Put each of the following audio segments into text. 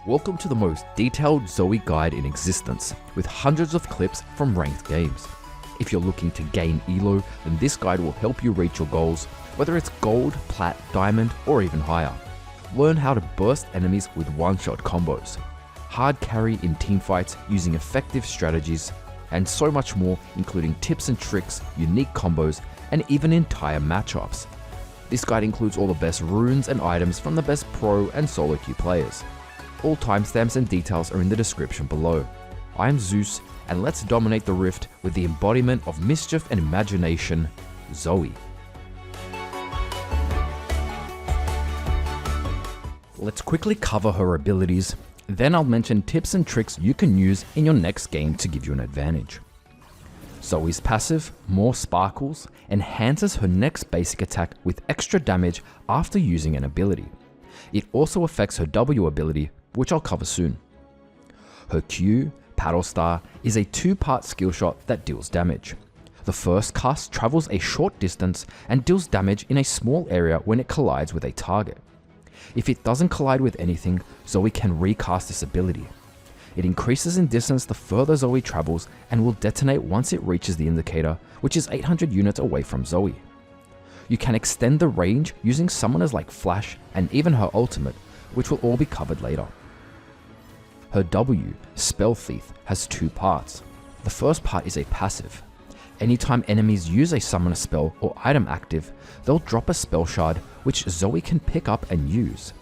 Welcome to the most detailed ZOE guide in existence, with hundreds of clips from ranked games. If you're looking to gain elo, then this guide will help you reach your goals, whether it's gold, plat, diamond, or even higher. Learn how to burst enemies with one-shot combos, hard carry in teamfights using effective strategies, and so much more, including tips and tricks, unique combos, and even entire matchups. This guide includes all the best runes and items from the best pro and solo queue players. All timestamps and details are in the description below. I am Zeus, and let's dominate the rift with the embodiment of mischief and imagination, ZOE. Let's quickly cover her abilities, then I'll mention tips and tricks you can use in your next game to give you an advantage. ZOE's passive, More Sparkles, enhances her next basic attack with extra damage after using an ability. It also affects her W ability, which I'll cover soon. Her Q, Paddle Star, is a two-part skill shot that deals damage. The first cast travels a short distance and deals damage in a small area when it collides with a target. If it doesn't collide with anything, ZOE can recast this ability. It increases in distance the further ZOE travels and will detonate once it reaches the indicator, which is 800 units away from ZOE. You can extend the range using summoners like Flash and even her ultimate, which will all be covered later. Her W, Spell Thief, has two parts. The first part is a passive. Anytime enemies use a summoner spell or item active, they'll drop a spell shard which ZOE can pick up and use.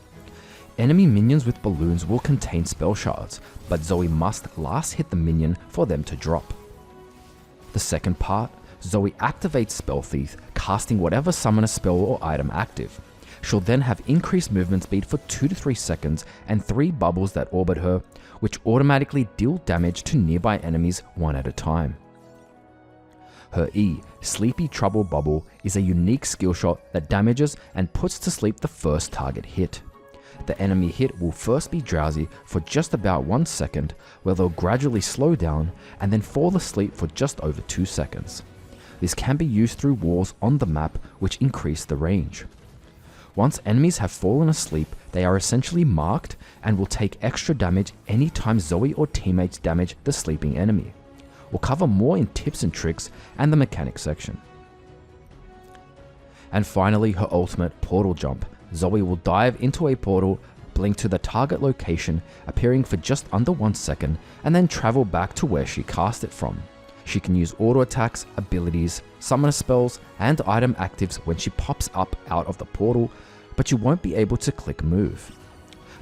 Enemy minions with balloons will contain spell shards, but ZOE must last hit the minion for them to drop. The second part, ZOE activates Spell Thief, casting whatever summoner spell or item active. She'll then have increased movement speed for 2 to 3 seconds and 3 bubbles that orbit her, which automatically deal damage to nearby enemies one at a time. Her E, Sleepy Trouble Bubble, is a unique skill shot that damages and puts to sleep the first target hit. The enemy hit will first be drowsy for just about 1 second, where they'll gradually slow down and then fall asleep for just over 2 seconds. This can be used through walls on the map which increase the range. Once enemies have fallen asleep, they are essentially marked and will take extra damage anytime ZOE or teammates damage the sleeping enemy. We'll cover more in tips and tricks and the mechanics section. And finally, her ultimate, Portal Jump. ZOE will dive into a portal, blink to the target location, appearing for just under 1 second, and then travel back to where she cast it from. She can use auto attacks, abilities, summoner spells, and item actives when she pops up out of the portal, but you won't be able to click move.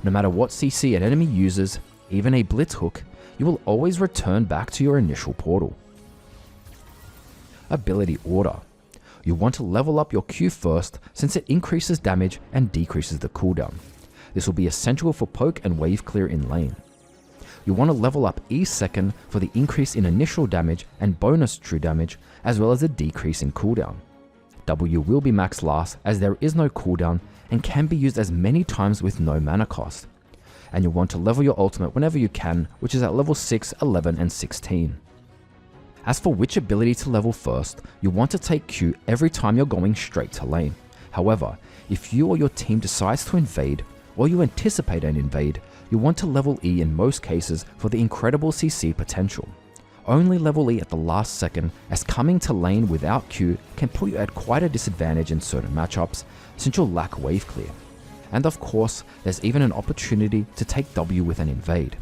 No matter what CC an enemy uses, even a blitz hook, you will always return back to your initial portal. Ability order. You want to level up your Q first since it increases damage and decreases the cooldown. This will be essential for poke and wave clear in lane. You want to level up E second for the increase in initial damage and bonus true damage, as well as a decrease in cooldown. W will be max last as there is no cooldown and can be used as many times with no mana cost. And you'll want to level your ultimate whenever you can, which is at level 6, 11 and 16. As for which ability to level first, you want to take Q every time you're going straight to lane. However, if you or your team decides to invade, or you anticipate an invade, you want to level E in most cases for the incredible CC potential. Only level E at the last second, as coming to lane without Q can put you at quite a disadvantage in certain matchups, since you'll lack wave clear. And of course, there's even an opportunity to take W with an invade.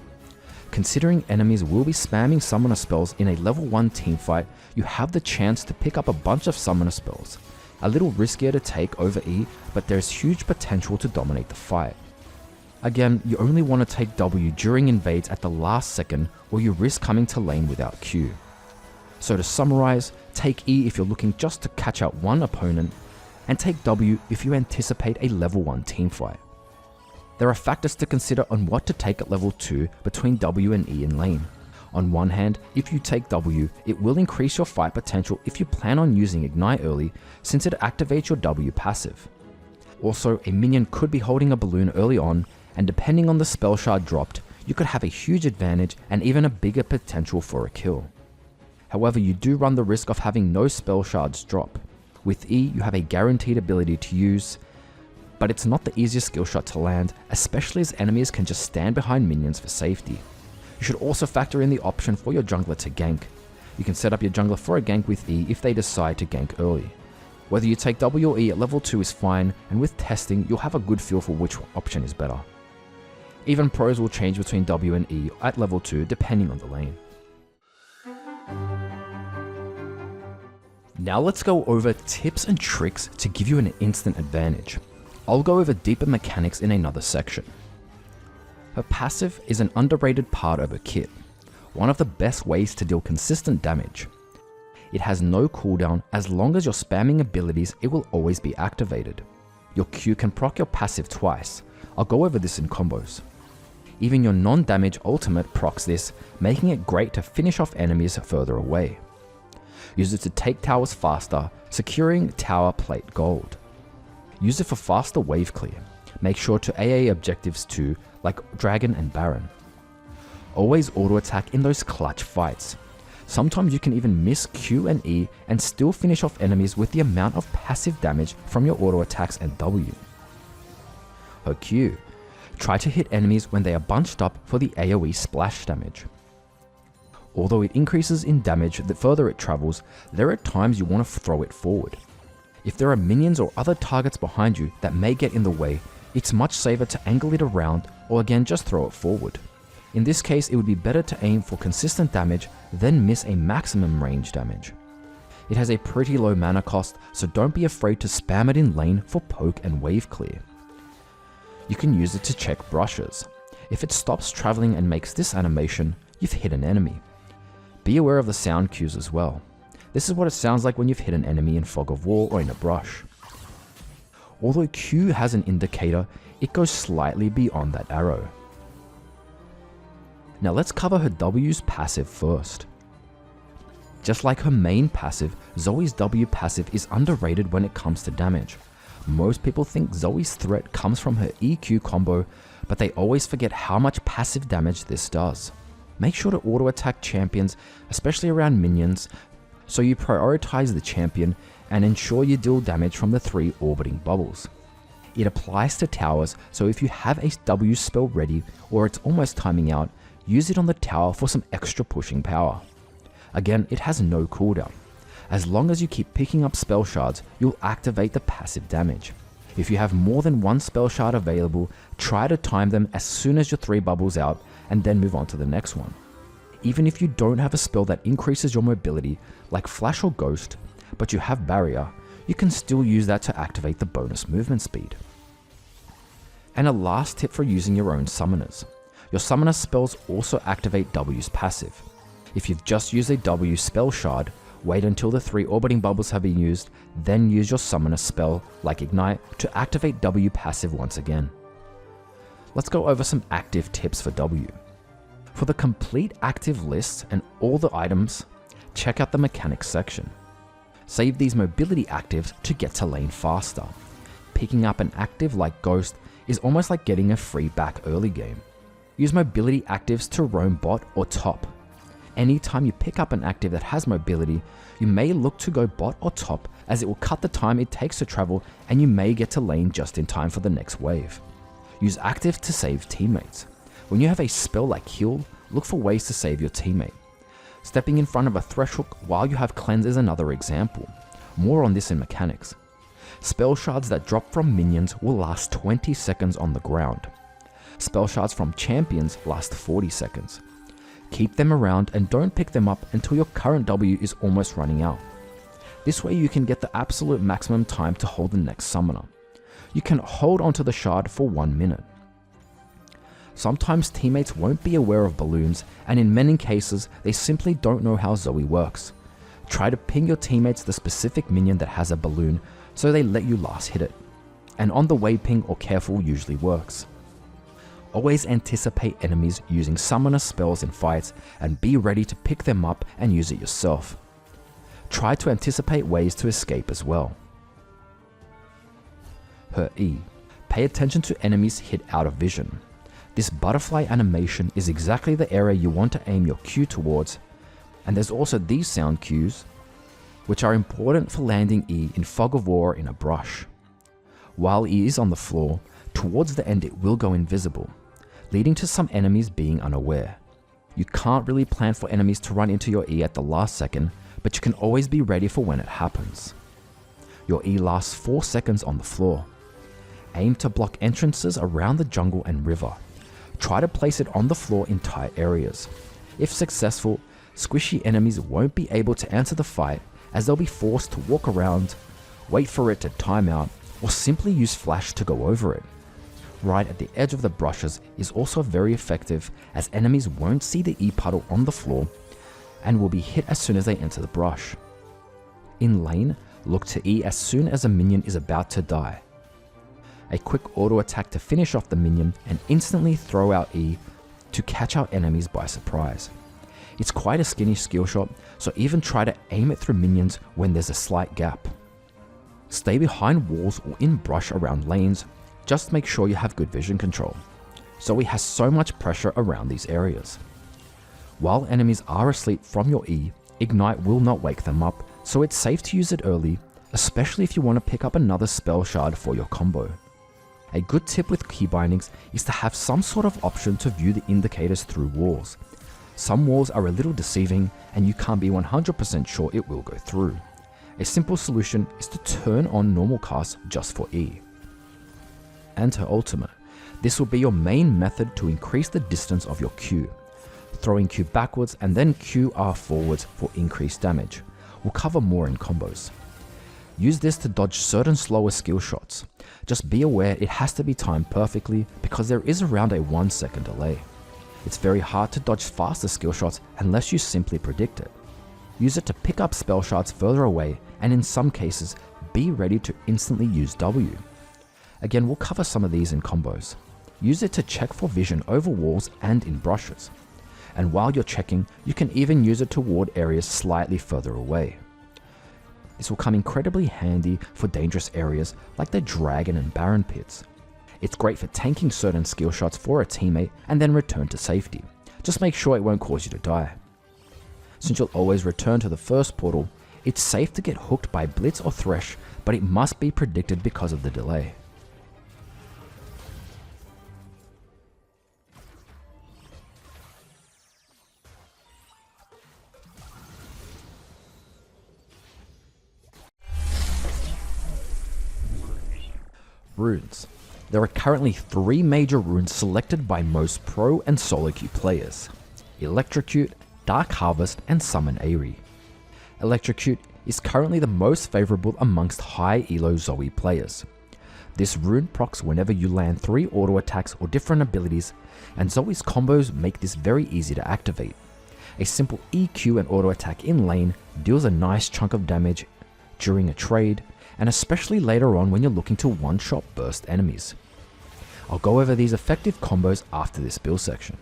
Considering enemies will be spamming summoner spells in a level 1 teamfight, you have the chance to pick up a bunch of summoner spells. A little riskier to take over E, but there's huge potential to dominate the fight. Again, you only want to take W during invades at the last second, or you risk coming to lane without Q. So to summarize, take E if you're looking just to catch out one opponent, and take W if you anticipate a level 1 teamfight. There are factors to consider on what to take at level 2 between W and E in lane. On one hand, if you take W, it will increase your fight potential if you plan on using Ignite early, since it activates your W passive. Also, a minion could be holding a balloon early on, and depending on the spell shard dropped, you could have a huge advantage and even a bigger potential for a kill. However, you do run the risk of having no spell shards drop. With E, you have a guaranteed ability to use, but it's not the easiest skill shot to land, especially as enemies can just stand behind minions for safety. You should also factor in the option for your jungler to gank. You can set up your jungler for a gank with E if they decide to gank early. Whether you take W or E at level 2 is fine, and with testing you'll have a good feel for which option is better. Even pros will change between W and E at level 2 depending on the lane. Now let's go over tips and tricks to give you an instant advantage. I'll go over deeper mechanics in another section. Her passive is an underrated part of her kit, one of the best ways to deal consistent damage. It has no cooldown. As long as you're spamming abilities, it will always be activated. Your Q can proc your passive twice. I'll go over this in combos. Even your non-damage ultimate procs this, making it great to finish off enemies further away. Use it to take towers faster, securing tower plate gold. Use it for faster wave clear. Make sure to AA objectives too, like Dragon and Baron. Always auto attack in those clutch fights. Sometimes you can even miss Q and E and still finish off enemies with the amount of passive damage from your auto attacks and W. Her Q. Try to hit enemies when they are bunched up for the AoE splash damage. Although it increases in damage the further it travels, there are times you want to throw it forward. If there are minions or other targets behind you that may get in the way, it's much safer to angle it around or again just throw it forward. In this case, it would be better to aim for consistent damage than miss a maximum range damage. It has a pretty low mana cost, so don't be afraid to spam it in lane for poke and wave clear. You can use it to check brushes. If it stops traveling and makes this animation, you've hit an enemy. Be aware of the sound cues as well. This is what it sounds like when you've hit an enemy in Fog of War or in a brush. Although Q has an indicator, it goes slightly beyond that arrow. Now let's cover her W's passive first. Just like her main passive, Zoe's W passive is underrated when it comes to damage. Most people think Zoe's threat comes from her EQ combo, but they always forget how much passive damage this does. Make sure to auto attack champions, especially around minions, so you prioritize the champion and ensure you deal damage from the 3 orbiting bubbles. It applies to towers, so if you have a W spell ready or it's almost timing out, use it on the tower for some extra pushing power. Again, it has no cooldown. As long as you keep picking up spell shards, you'll activate the passive damage. If you have more than one spell shard available, try to time them as soon as your 3 bubbles out and then move on to the next one. Even if you don't have a spell that increases your mobility, like Flash or Ghost, but you have Barrier, you can still use that to activate the bonus movement speed. And a last tip for using your own summoners. Your summoner spells also activate W's passive. If you've just used a W spell shard, wait until the 3 orbiting bubbles have been used, then use your summoner spell, like Ignite, to activate W passive once again. Let's go over some active tips for W. For the complete active list and all the items, check out the mechanics section. Save these mobility actives to get to lane faster. Picking up an active like Ghost is almost like getting a free back early game. Use mobility actives to roam bot or top. Anytime you pick up an active that has mobility, you may look to go bot or top as it will cut the time it takes to travel and you may get to lane just in time for the next wave. Use active to save teammates. When you have a spell like heal, look for ways to save your teammate. Stepping in front of a thresh hook while you have cleanse is another example. More on this in mechanics. Spell shards that drop from minions will last 20 seconds on the ground. Spell shards from champions last 40 seconds. Keep them around and don't pick them up until your current W is almost running out. This way you can get the absolute maximum time to hold the next summoner. You can hold onto the shard for 1 minute. Sometimes teammates won't be aware of balloons, and in many cases they simply don't know how ZOE works. Try to ping your teammates the specific minion that has a balloon so they let you last hit it. And on the way ping or careful usually works. Always anticipate enemies using summoner spells in fights and be ready to pick them up and use it yourself. Try to anticipate ways to escape as well. Her E. Pay attention to enemies hit out of vision. This butterfly animation is exactly the area you want to aim your Q towards, and there's also these sound cues, which are important for landing E in Fog of War in a brush. While E is on the floor, towards the end it will go invisible, leading to some enemies being unaware. You can't really plan for enemies to run into your E at the last second, but you can always be ready for when it happens. Your E lasts 4 seconds on the floor. Aim to block entrances around the jungle and river. Try to place it on the floor in tight areas. If successful, squishy enemies won't be able to answer the fight as they'll be forced to walk around, wait for it to time out, or simply use flash to go over it. Right at the edge of the brushes is also very effective as enemies won't see the E puddle on the floor and will be hit as soon as they enter the brush. In lane, look to E as soon as a minion is about to die. A quick auto attack to finish off the minion and instantly throw out E to catch out enemies by surprise. It's quite a skinny skill shot, so even try to aim it through minions when there's a slight gap. Stay behind walls or in brush around lanes, just make sure you have good vision control. ZOE has so much pressure around these areas. While enemies are asleep from your E, Ignite will not wake them up, so it's safe to use it early, especially if you want to pick up another spell shard for your combo. A good tip with key bindings is to have some sort of option to view the indicators through walls. Some walls are a little deceiving and you can't be 100% sure it will go through. A simple solution is to turn on normal cast just for E. Enter ultimate. This will be your main method to increase the distance of your Q. Throwing Q backwards and then QR forwards for increased damage. We'll cover more in combos. Use this to dodge certain slower skill shots. Just be aware it has to be timed perfectly because there is around a 1 second delay. It's very hard to dodge faster skill shots unless you simply predict it. Use it to pick up spell shards further away and in some cases be ready to instantly use W. Again, we'll cover some of these in combos. Use it to check for vision over walls and in brushes. And while you're checking, you can even use it to ward areas slightly further away. This will come incredibly handy for dangerous areas like the Dragon and Baron pits. It's great for tanking certain skill shots for a teammate and then return to safety. Just make sure it won't cause you to die. Since you'll always return to the first portal, it's safe to get hooked by Blitz or Thresh, but it must be predicted because of the delay. Runes. There are currently 3 major runes selected by most pro and solo queue players: Electrocute, Dark Harvest, and Summon Aery. Electrocute is currently the most favourable amongst high elo ZOE players. This rune procs whenever you land 3 auto attacks or different abilities, and ZOE's combos make this very easy to activate. A simple EQ and auto attack in lane deals a nice chunk of damage during a trade, and especially later on when you're looking to one-shot burst enemies. I'll go over these effective combos after this build section.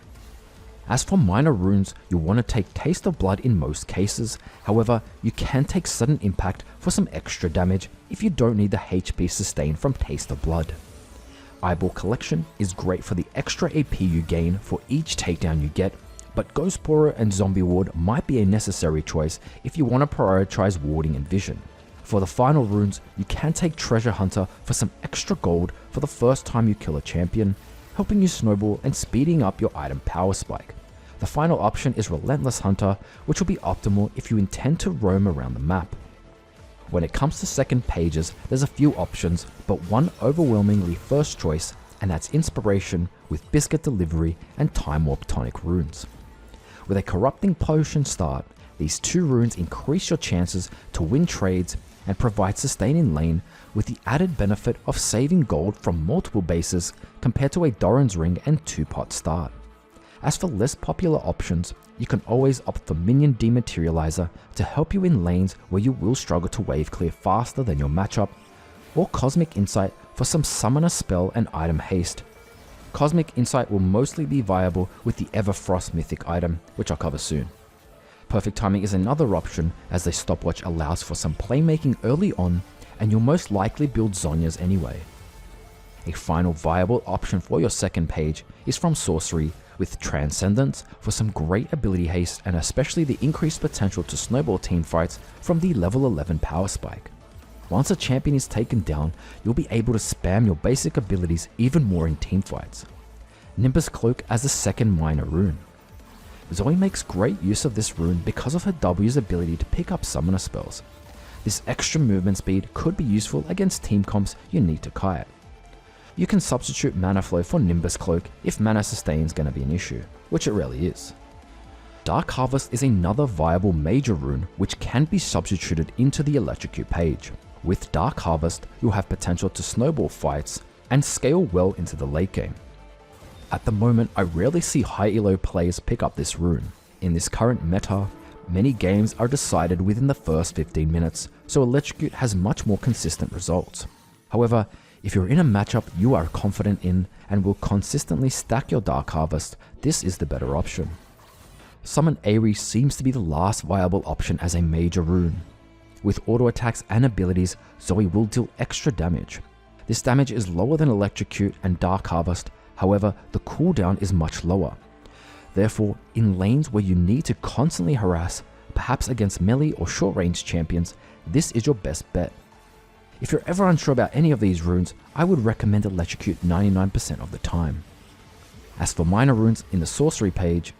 As for minor runes, you'll want to take Taste of Blood in most cases, however, you can take Sudden Impact for some extra damage if you don't need the HP sustain from Taste of Blood. Eyeball Collection is great for the extra AP you gain for each takedown you get, but Ghost Pourer and Zombie Ward might be a necessary choice if you want to prioritize warding and vision. For the final runes, you can take Treasure Hunter for some extra gold for the first time you kill a champion, helping you snowball and speeding up your item power spike. The final option is Relentless Hunter, which will be optimal if you intend to roam around the map. When it comes to second pages, there's a few options, but one overwhelmingly first choice, and that's Inspiration with Biscuit Delivery and Time Warp Tonic runes. With a Corrupting Potion start, these 2 runes increase your chances to win trades and provide sustain in lane with the added benefit of saving gold from multiple bases compared to a Doran's Ring and 2-pot start. As for less popular options, you can always opt for Minion Dematerializer to help you in lanes where you will struggle to wave clear faster than your matchup, or Cosmic Insight for some summoner spell and item haste. Cosmic Insight will mostly be viable with the Everfrost Mythic item, which I'll cover soon. Perfect Timing is another option as the stopwatch allows for some playmaking early on, and you'll most likely build Zhonyas anyway. A final viable option for your second page is from Sorcery with Transcendence for some great ability haste and especially the increased potential to snowball teamfights from the level 11 power spike. Once a champion is taken down, you'll be able to spam your basic abilities even more in teamfights. Nimbus Cloak as the second minor rune. ZOE makes great use of this rune because of her W's ability to pick up summoner spells. This extra movement speed could be useful against team comps you need to kite. You can substitute Mana Flow for Nimbus Cloak if mana sustain is going to be an issue, which it rarely is. Dark Harvest is another viable major rune which can be substituted into the Electrocute page. With Dark Harvest, you'll have potential to snowball fights and scale well into the late game. At the moment, I rarely see high elo players pick up this rune. In this current meta, many games are decided within the first 15 minutes, so Electrocute has much more consistent results. However, if you're in a matchup you are confident in and will consistently stack your Dark Harvest, this is the better option. Summon Aery seems to be the last viable option as a major rune. With auto attacks and abilities, ZOE will deal extra damage. This damage is lower than Electrocute and Dark Harvest, however the cooldown is much lower. Therefore, in lanes where you need to constantly harass, perhaps against melee or short range champions, this is your best bet. If you're ever unsure about any of these runes, I would recommend Electrocute 99% of the time. As for minor runes in the Sorcery page,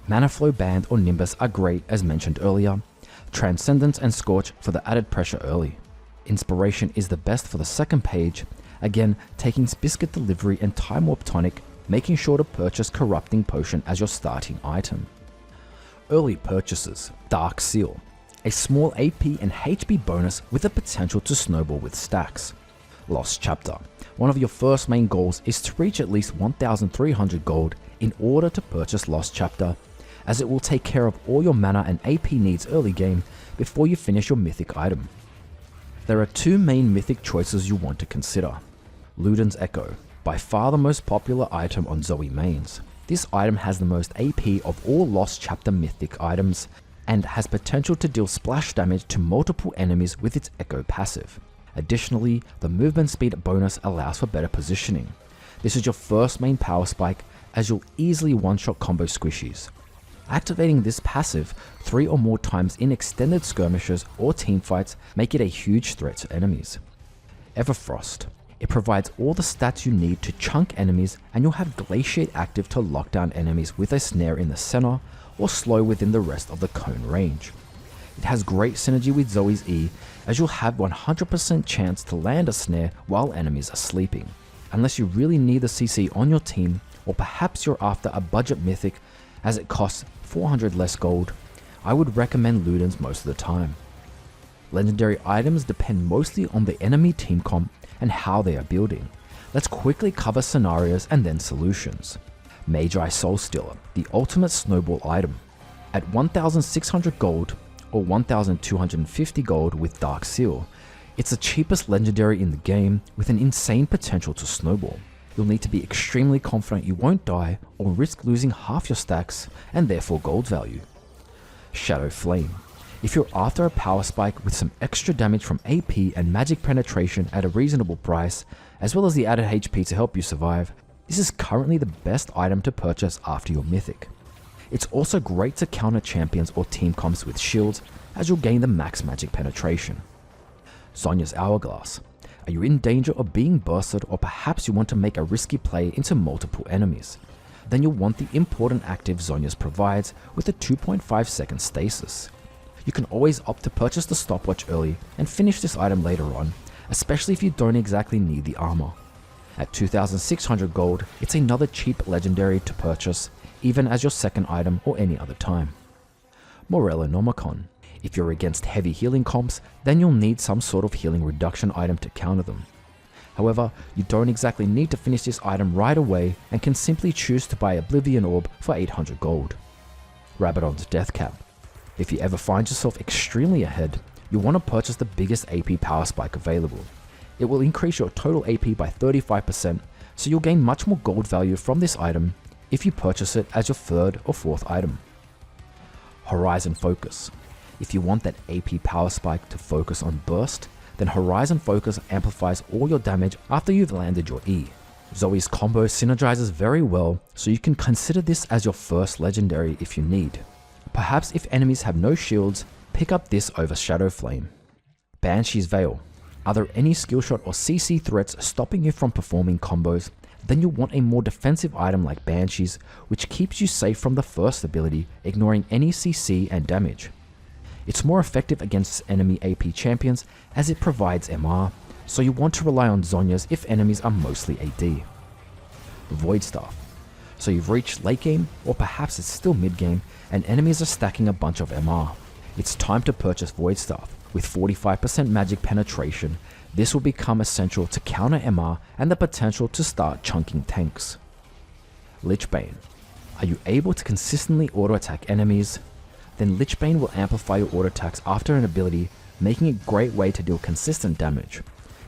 Mana Flow Band or Nimbus are great as mentioned earlier, Transcendence and Scorch for the added pressure early. Inspiration is the best for the second page, again taking Biscuit Delivery and Time Warp Tonic, making sure to purchase Corrupting Potion as your starting item. Early purchases, Dark Seal, a small AP and HP bonus with the potential to snowball with stacks. Lost Chapter, one of your first main goals is to reach at least 1300 gold in order to purchase Lost Chapter, as it will take care of all your mana and AP needs early game before you finish your mythic item. There are two main mythic choices you want to consider. Ludens Echo, by far the most popular item on ZOE mains. This item has the most AP of all Lost Chapter mythic items and has potential to deal splash damage to multiple enemies with its Echo passive. Additionally, the movement speed bonus allows for better positioning. This is your first main power spike as you'll easily one-shot combo squishies. Activating this passive 3 or more times in extended skirmishes or teamfights make it a huge threat to enemies. Everfrost. It provides all the stats you need to chunk enemies, and you'll have Glaciate active to lock down enemies with a snare in the center or slow within the rest of the cone range. It has great synergy with ZOE's E, as you'll have 100% chance to land a snare while enemies are sleeping. Unless you really need the CC on your team, or perhaps you're after a budget mythic as it costs 400 less gold, I would recommend Ludens most of the time. Legendary items depend mostly on the enemy team comp and how they are building. Let's quickly cover scenarios and then solutions. Magi Soul Stealer, the ultimate snowball item. At 1600 gold or 1250 gold with Dark Seal, it's the cheapest legendary in the game with an insane potential to snowball. You'll need to be extremely confident you won't die or risk losing half your stacks and therefore gold value. Shadowflame. If you're after a power spike with some extra damage from AP and magic penetration at a reasonable price, as well as the added HP to help you survive, this is currently the best item to purchase after your mythic. It's also great to counter champions or team comps with shields, as you'll gain the max magic penetration. Zhonya's Hourglass. Are you in danger of being bursted, or perhaps you want to make a risky play into multiple enemies? Then you'll want the important active Zhonya's provides with a 2.5 second stasis. You can always opt to purchase the stopwatch early and finish this item later on, especially if you don't exactly need the armor. At 2600 gold, it's another cheap legendary to purchase, even as your second item or any other time. Morellonomicon. If you're against heavy healing comps, then you'll need some sort of healing reduction item to counter them. However, you don't exactly need to finish this item right away and can simply choose to buy Oblivion Orb for 800 gold. Rabadon's Death Cap. If you ever find yourself extremely ahead, you'll want to purchase the biggest AP power spike available. It will increase your total AP by 35%, so you'll gain much more gold value from this item if you purchase it as your third or fourth item. Horizon Focus. If you want that AP power spike to focus on burst, then Horizon Focus amplifies all your damage after you've landed your E. ZOE's combo synergizes very well, so you can consider this as your first legendary if you need. Perhaps if enemies have no shields, pick up this over Shadowflame. Banshee's Veil. Are there any skill shot or CC threats stopping you from performing combos? Then you'll want a more defensive item like Banshees, which keeps you safe from the first ability, ignoring any CC and damage. It's more effective against enemy AP champions as it provides MR, so you want to rely on Zhonyas if enemies are mostly AD. Void Staff. So you've reached late game, or perhaps it's still mid game, and enemies are stacking a bunch of MR. It's time to purchase Void Staff. With 45% magic penetration, this will become essential to counter MR and the potential to start chunking tanks. Lichbane. Are you able to consistently auto attack enemies? Then Lichbane will amplify your auto attacks after an ability, making it a great way to deal consistent damage.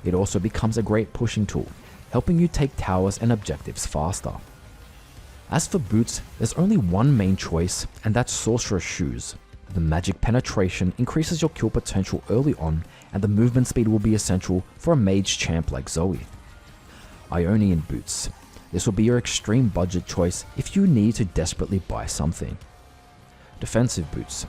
It also becomes a great pushing tool, helping you take towers and objectives faster. As for boots, there's only one main choice, and that's Sorcerer's Shoes. The magic penetration increases your kill potential early on, and the movement speed will be essential for a mage champ like ZOE. Ionian Boots. This will be your extreme budget choice if you need to desperately buy something. Defensive Boots.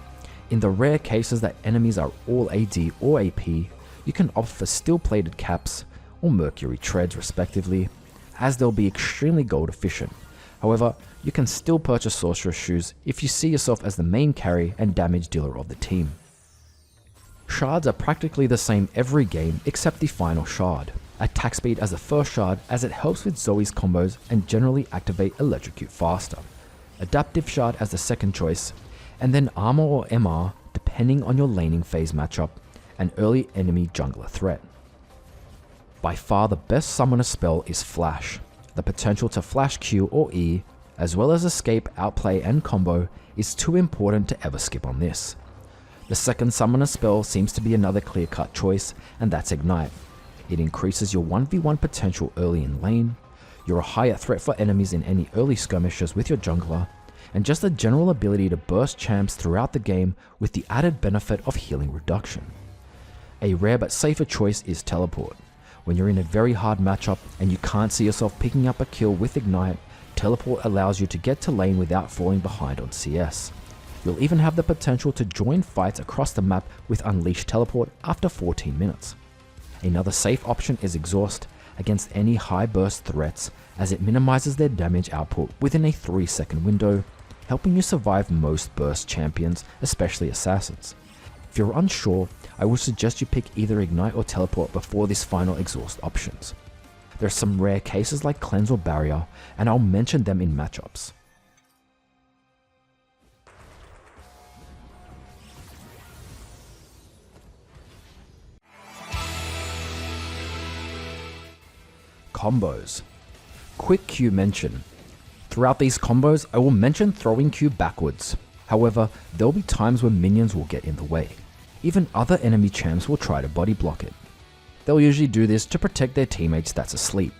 In the rare cases that enemies are all AD or AP, you can opt for steel-plated caps or mercury treads respectively, as they'll be extremely gold efficient. However, you can still purchase Sorcerer's Shoes if you see yourself as the main carry and damage dealer of the team. Shards are practically the same every game except the final shard. Attack speed as the first shard, as it helps with ZOE's combos and generally activate Electrocute faster. Adaptive shard as the second choice, and then armor or MR depending on your laning phase matchup and early enemy jungler threat. By far the best summoner spell is Flash. The potential to flash Q or E, as well as escape, outplay and combo, is too important to ever skip on this. The second summoner spell seems to be another clear-cut choice, and that's Ignite. It increases your 1v1 potential early in lane, you're a higher threat for enemies in any early skirmishes with your jungler, and just a general ability to burst champs throughout the game with the added benefit of healing reduction. A rare but safer choice is Teleport. When you're in a very hard matchup and you can't see yourself picking up a kill with Ignite, Teleport allows you to get to lane without falling behind on CS. You'll even have the potential to join fights across the map with Unleashed Teleport after 14 minutes. Another safe option is Exhaust against any high burst threats, as it minimizes their damage output within a 3-second window, helping you survive most burst champions, especially assassins. If you're unsure, I would suggest you pick either Ignite or Teleport before this final exhaust options. There are some rare cases like Cleanse or Barrier, and I'll mention them in matchups. Combos. Quick Q mention. Throughout these combos, I will mention throwing Q backwards. However, there'll be times when minions will get in the way. Even other enemy champs will try to body block it. They'll usually do this to protect their teammates that's asleep.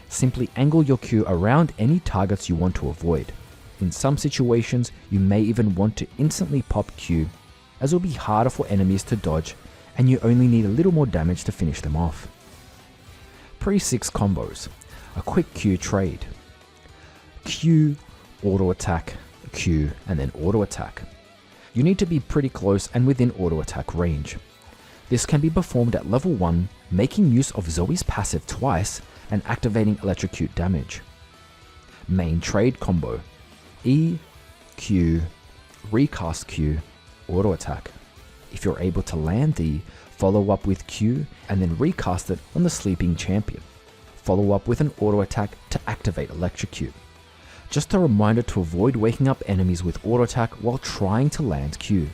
Simply angle your Q around any targets you want to avoid. In some situations, you may even want to instantly pop Q, as it'll be harder for enemies to dodge, and you only need a little more damage to finish them off. Pre-6 combos. A quick Q trade. Q, auto attack, Q, and then auto attack. You need to be pretty close and within auto attack range. This can be performed at level 1, making use of ZOE's passive twice and activating Electrocute damage. Main trade combo. E, Q, recast Q, auto attack. If you're able to land D, follow up with Q and then recast it on the sleeping champion. Follow up with an auto attack to activate Electrocute. Just a reminder to avoid waking up enemies with auto attack while trying to land Q.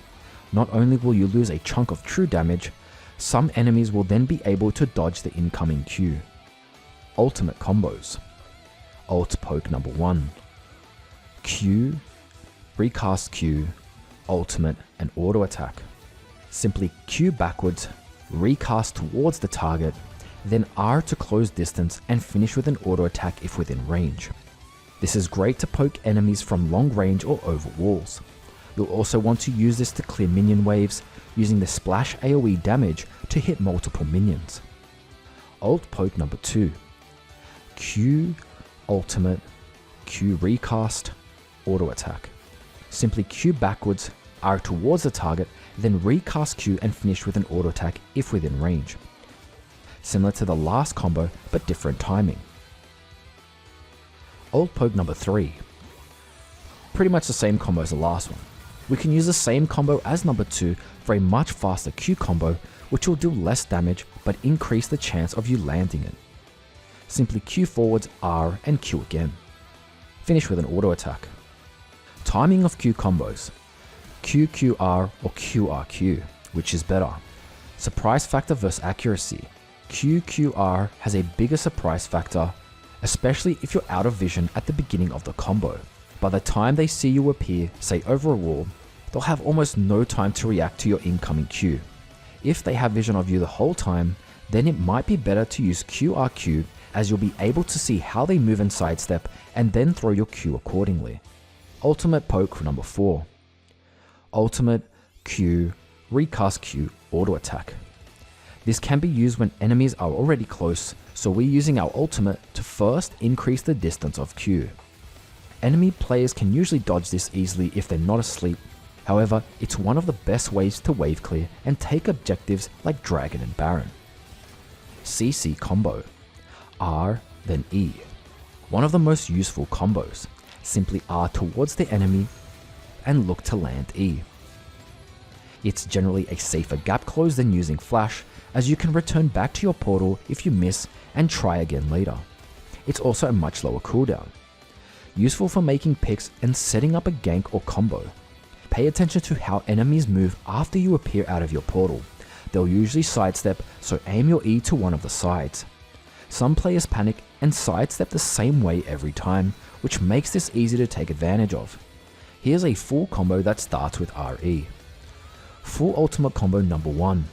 Not only will you lose a chunk of true damage, some enemies will then be able to dodge the incoming Q. Ultimate combos. Ult poke number 1. Q, recast Q, ultimate and auto attack. Simply Q backwards, recast towards the target, then R to close distance and finish with an auto attack if within range. This is great to poke enemies from long range or over walls. You'll also want to use this to clear minion waves, using the splash AoE damage to hit multiple minions. Ult poke number 2. Q, ultimate, Q recast, auto attack. Simply Q backwards, R towards the target, then recast Q and finish with an auto attack if within range. similar to the last combo but different timing. Ult poke number 3. Pretty much the same combo as the last one. We can use the same combo as number 2 for a much faster Q combo, which will do less damage but increase the chance of you landing it. Simply Q forwards R and Q again. Finish with an auto attack. Timing of Q combos. QQR or QRQ, which is better? Surprise factor versus accuracy. QQR has a bigger surprise factor, especially if you're out of vision at the beginning of the combo. By the time they see you appear, say over a wall, they'll have almost no time to react to your incoming Q. If they have vision of you the whole time, then it might be better to use QRQ, as you'll be able to see how they move and sidestep and then throw your Q accordingly. Ultimate poke number 4. Ultimate Q recast Q auto attack. This can be used when enemies are already close, so we're using our ultimate to first increase the distance of Q. Enemy players can usually dodge this easily if they're not asleep. However, it's one of the best ways to wave clear and take objectives like Dragon and Baron. CC combo. R then E. One of the most useful combos. Simply R towards the enemy and look to land E. It's generally a safer gap close than using flash, as you can return back to your portal if you miss and try again later. It's also a much lower cooldown. Useful for making picks and setting up a gank or combo. Pay attention to how enemies move after you appear out of your portal. They'll usually sidestep, so aim your E to one of the sides. Some players panic and sidestep the same way every time, which makes this easy to take advantage of. Here's a full combo that starts with RE. Full ultimate combo number 1.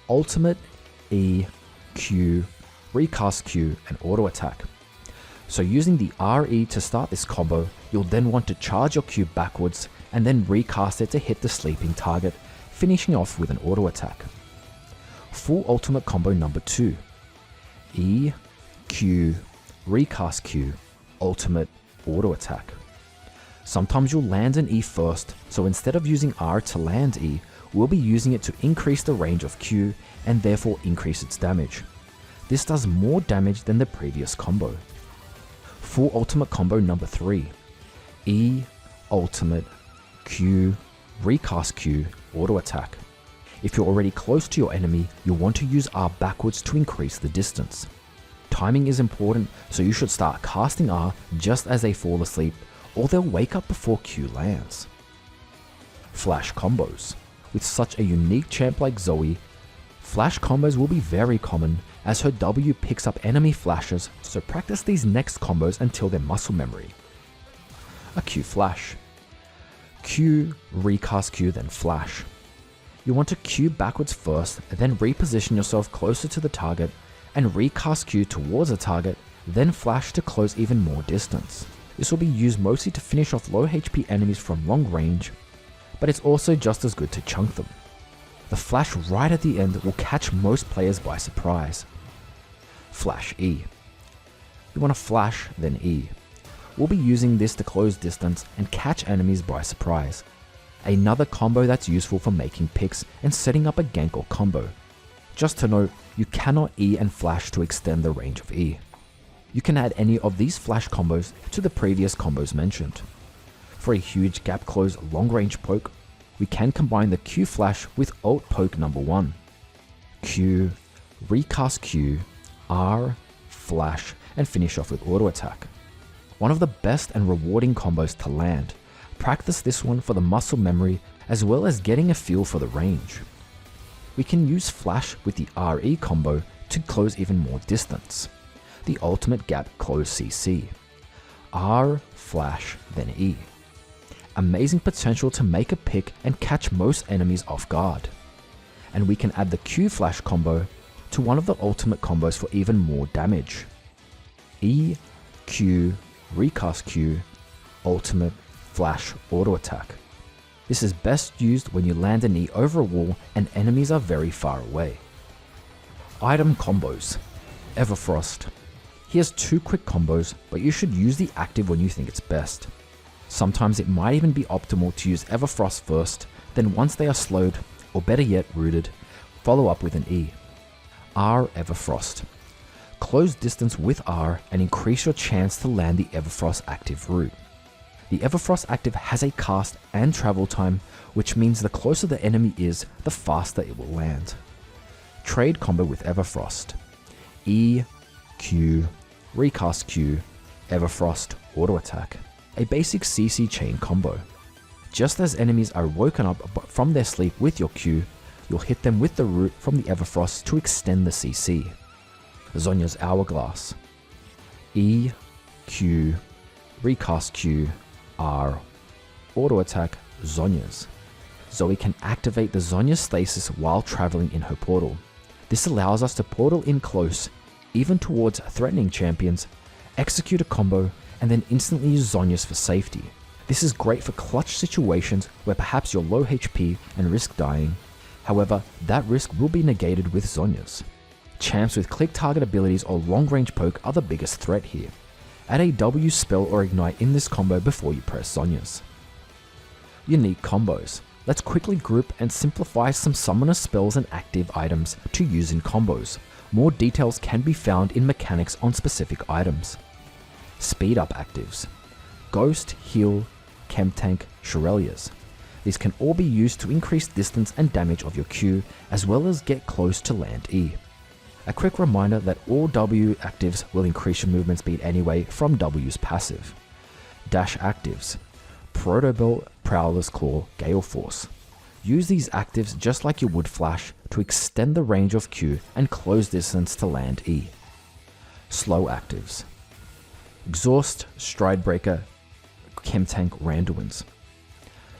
Ultimate E, Q, recast Q and auto attack. So using the RE to start this combo, you'll then want to charge your Q backwards and then recast it to hit the sleeping target, finishing off with an auto attack. Full ultimate combo number 2. E, Q, recast Q, ultimate auto attack. Sometimes you'll land an E first, so instead of using R to land E, we'll be using it to increase the range of Q and therefore increase its damage. This does more damage than the previous combo. Full ultimate combo number 3. E, ultimate, Q, recast Q, auto attack. If you're already close to your enemy, you'll want to use R backwards to increase the distance. Timing is important, so you should start casting R just as they fall asleep, or they'll wake up before Q lands. Flash combos. With such a unique champ like ZOE, flash combos will be very common, as her W picks up enemy flashes, so practice these next combos until they're muscle memory. A Q flash. Q, recast Q, then flash. You want to Q backwards first, then reposition yourself closer to the target, and recast Q towards the target, then flash to close even more distance. This will be used mostly to finish off low HP enemies from long range, but it's also just as good to chunk them. The flash right at the end will catch most players by surprise. Flash E. You want to flash, then E. We'll be using this to close distance and catch enemies by surprise. Another combo that's useful for making picks and setting up a gank or combo. Just to note, you cannot E and flash to extend the range of E. You can add any of these flash combos to the previous combos mentioned. For a huge gap close long range poke, we can combine the Q flash with ult poke number 1. Q, recast Q, R, flash, and finish off with auto attack. One of the best and rewarding combos to land. Practice this one for the muscle memory as well as getting a feel for the range. We can use flash with the RE combo to close even more distance. The ultimate gap close CC. R, flash, then E. Amazing potential to make a pick and catch most enemies off guard. And we can add the Q flash combo to one of the ultimate combos for even more damage. E, Q, recast Q, ultimate, flash, auto attack. This is best used when you land an E over a wall and enemies are very far away. Item combos. Everfrost. Here's 2 quick combos, but you should use the active when you think it's best. Sometimes it might even be optimal to use Everfrost first, then once they are slowed, or better yet rooted, follow up with an E. R Everfrost. Close distance with R and increase your chance to land the Everfrost active route. The Everfrost active has a cast and travel time, which means the closer the enemy is, the faster it will land. Trade combo with Everfrost. E, Q, recast Q, Everfrost, auto attack. A basic CC chain combo. Just as enemies are woken up from their sleep with your Q, you'll hit them with the root from the Everfrost to extend the CC. Zhonya's Hourglass. E, Q, recast Q, R, auto attack, Zhonya's. ZOE can activate the Zhonya stasis while traveling in her portal. This allows us to portal in close, even towards threatening champions, execute a combo, and then instantly use Zhonya's for safety. This is great for clutch situations where perhaps you're low HP and risk dying. However, that risk will be negated with Zhonya's. Champs with click target abilities or long range poke are the biggest threat here. Add a W spell or ignite in this combo before you press Zhonya's. Unique combos. Let's quickly group and simplify some summoner spells and active items to use in combos. More details can be found in mechanics on specific items. Speed up actives. Ghost, Heal, Chemtank, Shurelias. These can all be used to increase distance and damage of your Q, as well as get close to land E. A quick reminder that all W actives will increase your movement speed anyway from W's passive. Dash actives. Protobelt, Prowler's Claw, Gale Force. Use these actives just like you would Flash to extend the range of Q and close distance to land E. Slow actives. Exhaust, Stridebreaker, Chemtank, Randuin's.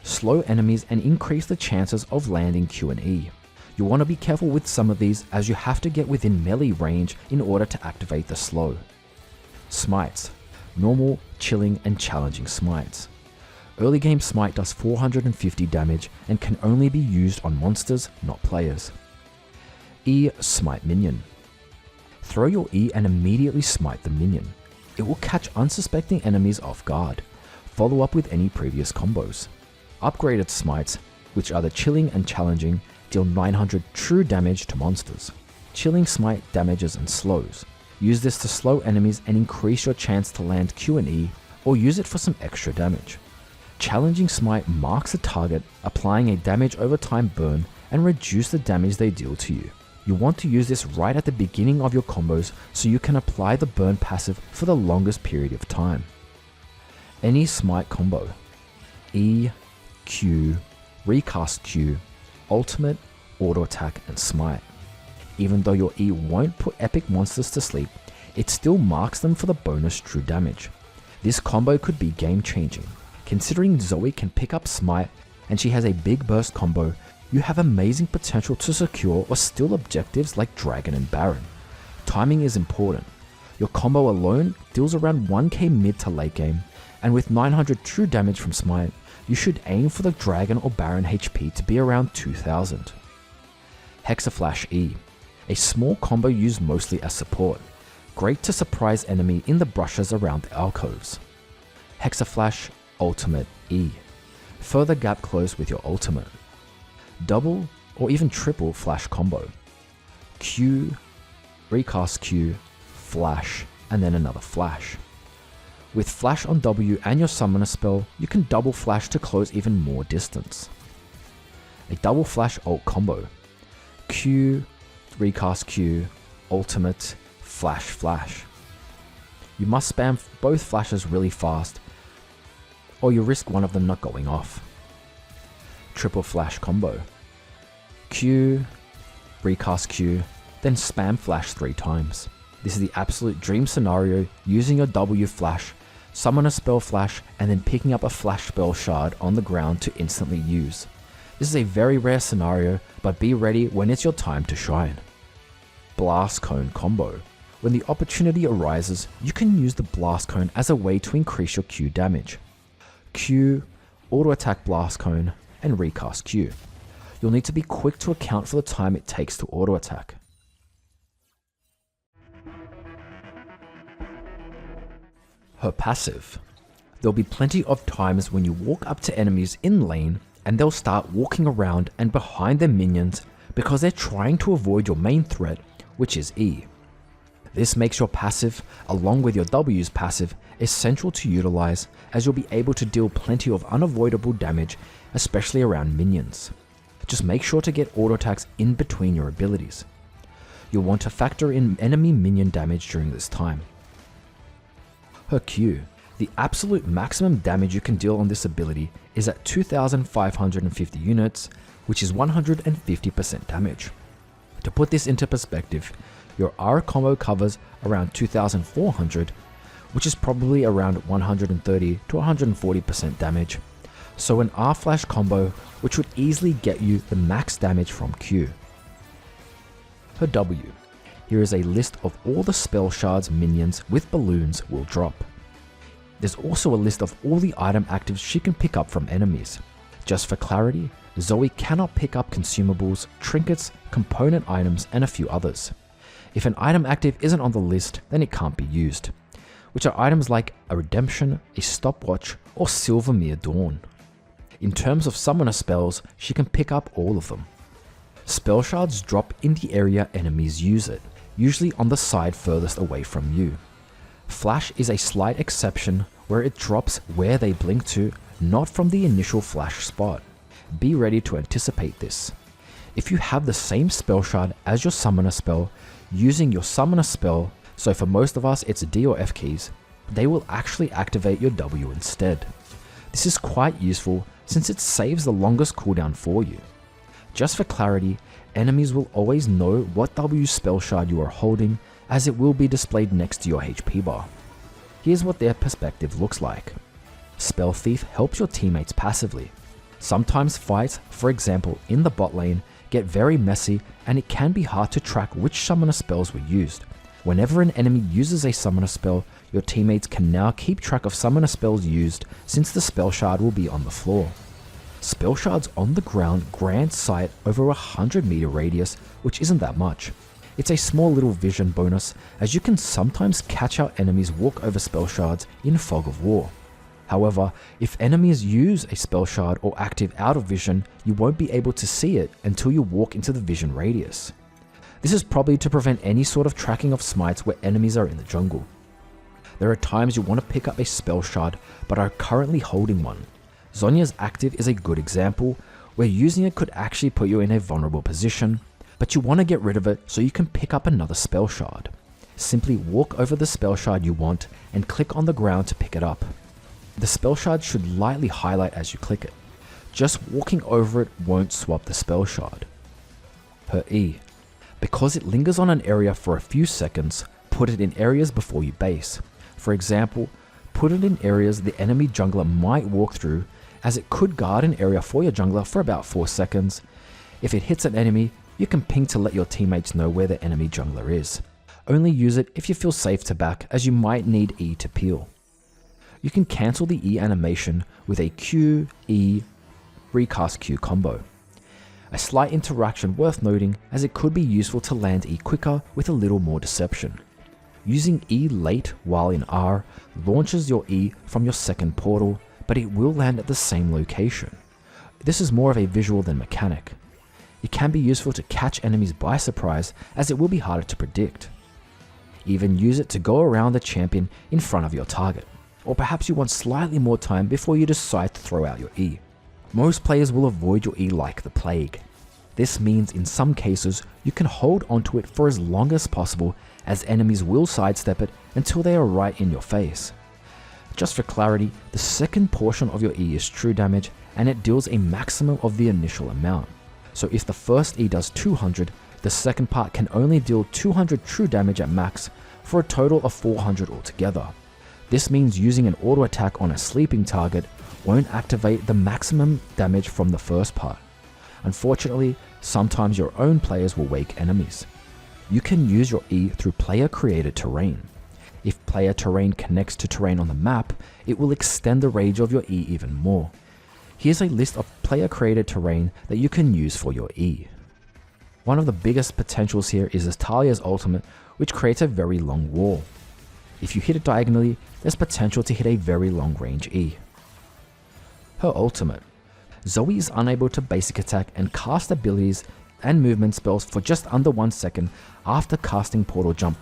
Slow enemies and increase the chances of landing Q and E. You want to be careful with some of these as you have to get within melee range in order to activate the slow. Smites. Normal, chilling, and challenging smites. Early game smite does 450 damage and can only be used on monsters, not players. E, smite minion. Throw your E and immediately smite the minion. It will catch unsuspecting enemies off guard. Follow up with any previous combos. Upgraded smites, which are the chilling and challenging, deal 900 true damage to monsters. Chilling smite damages and slows. Use this to slow enemies and increase your chance to land Q and E, or use it for some extra damage. Challenging smite marks a target, applying a damage over time burn and reduce the damage they deal to you. You want to use this right at the beginning of your combos so you can apply the burn passive for the longest period of time. Any smite combo. E, Q, recast Q, ultimate, auto attack, and smite. Even though your E won't put epic monsters to sleep, it still marks them for the bonus true damage. This combo could be game changing. Considering ZOE can pick up smite and she has a big burst combo, you have amazing potential to secure or steal objectives like Dragon and Baron. Timing is important. Your combo alone deals around 1k mid to late game, and with 900 true damage from smite, you should aim for the Dragon or Baron HP to be around 2000. Hexaflash E. A small combo used mostly as support. Great to surprise enemy in the brushes around the alcoves. Hexaflash Ultimate E. Further gap close with your ultimate. Double or even triple flash combo. Q, recast Q, flash, and then another flash. With flash on W and your summoner spell, you can double flash to close even more distance. A double flash ult combo. Q, recast Q, ultimate, flash flash. You must spam both flashes really fast, or you risk one of them not going off. Triple flash combo. Q, recast Q, then spam flash 3 times. This is the absolute dream scenario, using your W flash, summon a spell flash, and then picking up a flash spell shard on the ground to instantly use. This is a very rare scenario, but be ready when it's your time to shine. Blast Cone combo. When the opportunity arises, you can use the Blast Cone as a way to increase your Q damage. Q, auto attack Blast Cone, and recast Q. You'll need to be quick to account for the time it takes to auto attack. Her passive. There'll be plenty of times when you walk up to enemies in lane and they'll start walking around and behind their minions because they're trying to avoid your main threat, which is E. This makes your passive, along with your W's passive, essential to utilize, as you'll be able to deal plenty of unavoidable damage, especially around minions. Just make sure to get auto attacks in between your abilities. You'll want to factor in enemy minion damage during this time. Her Q. The absolute maximum damage you can deal on this ability is at 2,550 units, which is 150% damage. To put this into perspective, your R combo covers around 2,400, which is probably around 130 to 140% damage, so an R flash combo which would easily get you the max damage from Q. Her W. Here is a list of all the spell shards minions with balloons will drop. There's also a list of all the item actives she can pick up from enemies. Just for clarity, ZOE cannot pick up consumables, trinkets, component items, and a few others. If an item active isn't on the list, then it can't be used, which are items like a redemption, a stopwatch, or Silvermere Dawn. In terms of summoner spells, she can pick up all of them. Spell shards drop in the area enemies use it, usually on the side furthest away from you. Flash is a slight exception where it drops where they blink to, not from the initial flash spot. Be ready to anticipate this. If you have the same spell shard as your summoner spell, using your summoner spell, so for most of us it's D or F keys, they will actually activate your W instead. This is quite useful since it saves the longest cooldown for you. Just for clarity, enemies will always know what W spell shard you are holding, as it will be displayed next to your HP bar. Here's what their perspective looks like. Spell Thief helps your teammates passively. Sometimes fights, for example in the bot lane, get very messy and it can be hard to track which summoner spells were used. Whenever an enemy uses a summoner spell, your teammates can now keep track of summoner spells used since the spell shard will be on the floor. Spell shards on the ground grant sight over a 100-meter radius, which isn't that much. It's a small little vision bonus, as you can sometimes catch out enemies walk over spell shards in Fog of War. However, if enemies use a spell shard or active out of vision, you won't be able to see it until you walk into the vision radius. This is probably to prevent any sort of tracking of smites where enemies are in the jungle. There are times you want to pick up a spell shard but are currently holding one. Zhonya's active is a good example, where using it could actually put you in a vulnerable position, but you want to get rid of it so you can pick up another spell shard. Simply walk over the spell shard you want and click on the ground to pick it up. The spell shard should lightly highlight as you click it. Just walking over it won't swap the spell shard. Her E. Because it lingers on an area for a few seconds, put it in areas before you base. For example, put it in areas the enemy jungler might walk through, as it could guard an area for your jungler for about 4 seconds. If it hits an enemy, you can ping to let your teammates know where the enemy jungler is. Only use it if you feel safe to back, as you might need E to peel. You can cancel the E animation with a Q, E, recast Q combo. A slight interaction worth noting, as it could be useful to land E quicker with a little more deception. Using E late while in R launches your E from your second portal, but it will land at the same location. This is more of a visual than mechanic. It can be useful to catch enemies by surprise, as it will be harder to predict. Even use it to go around the champion in front of your target, or perhaps you want slightly more time before you decide to throw out your E. Most players will avoid your E like the plague. This means in some cases you can hold onto it for as long as possible, as enemies will sidestep it until they are right in your face. Just for clarity, the second portion of your E is true damage, and it deals a maximum of the initial amount. So if the first E does 200, the second part can only deal 200 true damage at max, for a total of 400 altogether. This means using an auto attack on a sleeping target won't activate the maximum damage from the first part. Unfortunately, sometimes your own players will wake enemies. You can use your E through player created terrain. If player terrain connects to terrain on the map, it will extend the range of your E even more. Here's a list of player created terrain that you can use for your E. One of the biggest potentials here is Talia's ultimate, which creates a very long wall. If you hit it diagonally, there's potential to hit a very long range E. Her ultimate. ZOE is unable to basic attack and cast abilities and movement spells for just under 1 second after casting Portal Jump,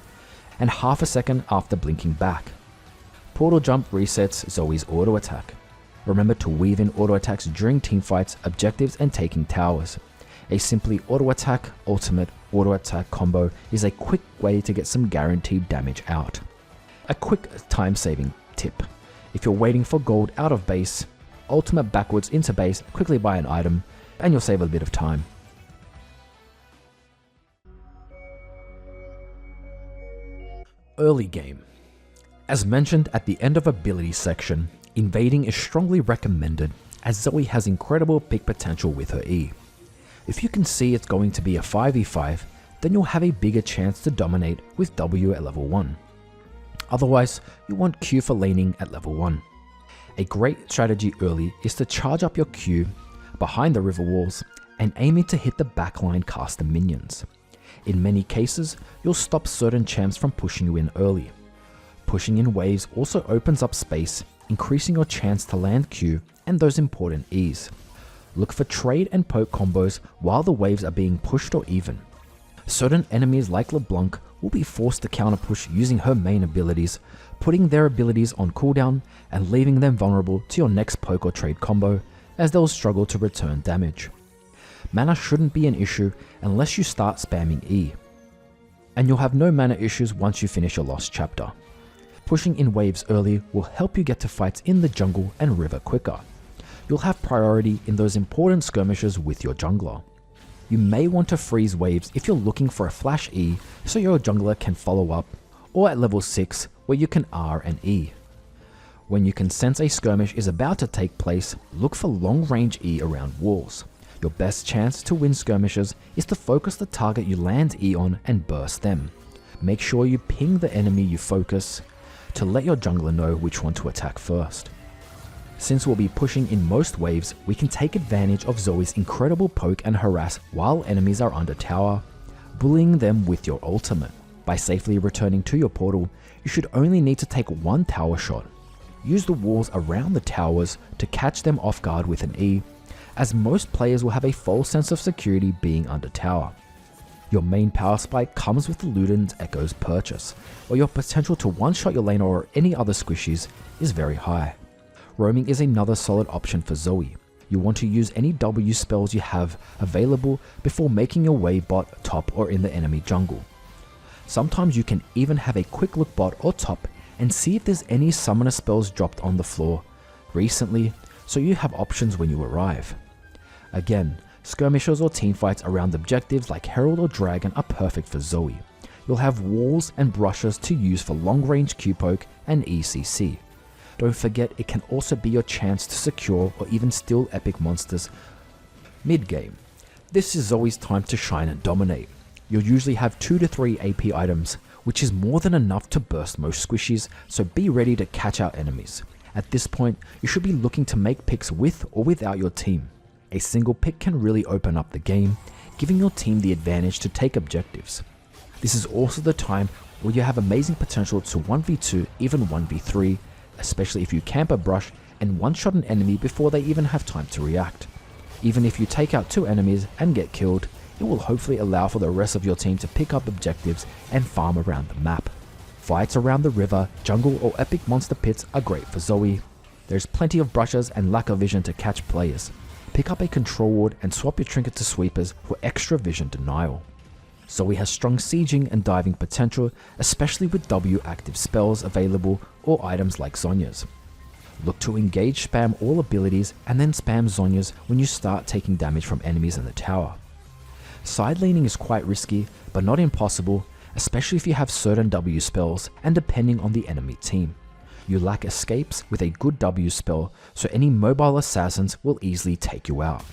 and half a second after blinking back. Portal Jump resets Zoe's auto attack. Remember to weave in auto attacks during teamfights, objectives, and taking towers. A simply auto attack, ultimate, auto attack combo is a quick way to get some guaranteed damage out. A quick time saving tip: if you're waiting for gold out of base, ultimate backwards into base, quickly buy an item, and you'll save a bit of time. Early game. As mentioned at the end of ability section, invading is strongly recommended as Zoe has incredible pick potential with her E. If you can see it's going to be a 5v5, then you'll have a bigger chance to dominate with W at level 1. Otherwise, you want Q for laning at level 1. A great strategy early is to charge up your Q behind the river walls and aiming to hit the backline caster minions. In many cases, you'll stop certain champs from pushing you in early. Pushing in waves also opens up space, increasing your chance to land Q and those important E's. Look for trade and poke combos while the waves are being pushed or even. Certain enemies like LeBlanc will be forced to counter push using her main abilities, putting their abilities on cooldown and leaving them vulnerable to your next poke or trade combo, as they'll struggle to return damage. Mana shouldn't be an issue unless you start spamming E, and you'll have no mana issues once you finish your lost chapter. Pushing in waves early will help you get to fights in the jungle and river quicker. You'll have priority in those important skirmishes with your jungler. You may want to freeze waves if you're looking for a flash E so your jungler can follow up, or at level 6 where you can R and E. When you can sense a skirmish is about to take place, look for long range E around walls. Your best chance to win skirmishes is to focus the target you land E on and burst them. Make sure you ping the enemy you focus to let your jungler know which one to attack first. Since we'll be pushing in most waves, we can take advantage of Zoe's incredible poke and harass while enemies are under tower, bullying them with your ultimate. By safely returning to your portal, you should only need to take one tower shot. Use the walls around the towers to catch them off guard with an E, as most players will have a false sense of security being under tower. Your main power spike comes with the Ludens Echo's purchase, where your potential to one-shot your laner or any other squishies is very high. Roaming is another solid option for Zoe. You want to use any W spells you have available before making your way bot, top, or in the enemy jungle. Sometimes you can even have a quick look bot or top and see if there's any summoner spells dropped on the floor recently, so you have options when you arrive. Again, skirmishes or teamfights around objectives like Herald or Dragon are perfect for Zoe. You'll have walls and brushes to use for long range Q poke and ECC. Don't forget, it can also be your chance to secure or even steal epic monsters. Mid-game. This is Zoe's time to shine and dominate. You'll usually have 2 to 3 AP items, which is more than enough to burst most squishies, so be ready to catch out enemies. At this point, you should be looking to make picks with or without your team. A single pick can really open up the game, giving your team the advantage to take objectives. This is also the time where you have amazing potential to 1v2, even 1v3, especially if you camp a brush and one-shot an enemy before they even have time to react. Even if you take out 2 enemies and get killed, it will hopefully allow for the rest of your team to pick up objectives and farm around the map. Fights around the river, jungle, or epic monster pits are great for Zoe. There's plenty of brushes and lack of vision to catch players. Pick up a control ward and swap your trinket to sweepers for extra vision denial. Zoe has strong sieging and diving potential, especially with W active spells available or items like Zhonya's. Look to engage spam all abilities and then spam Zhonya's when you start taking damage from enemies in the tower. Side laning is quite risky, but not impossible, especially if you have certain W spells and depending on the enemy team. You lack escapes with a good W spell, so any mobile assassins will easily take you out.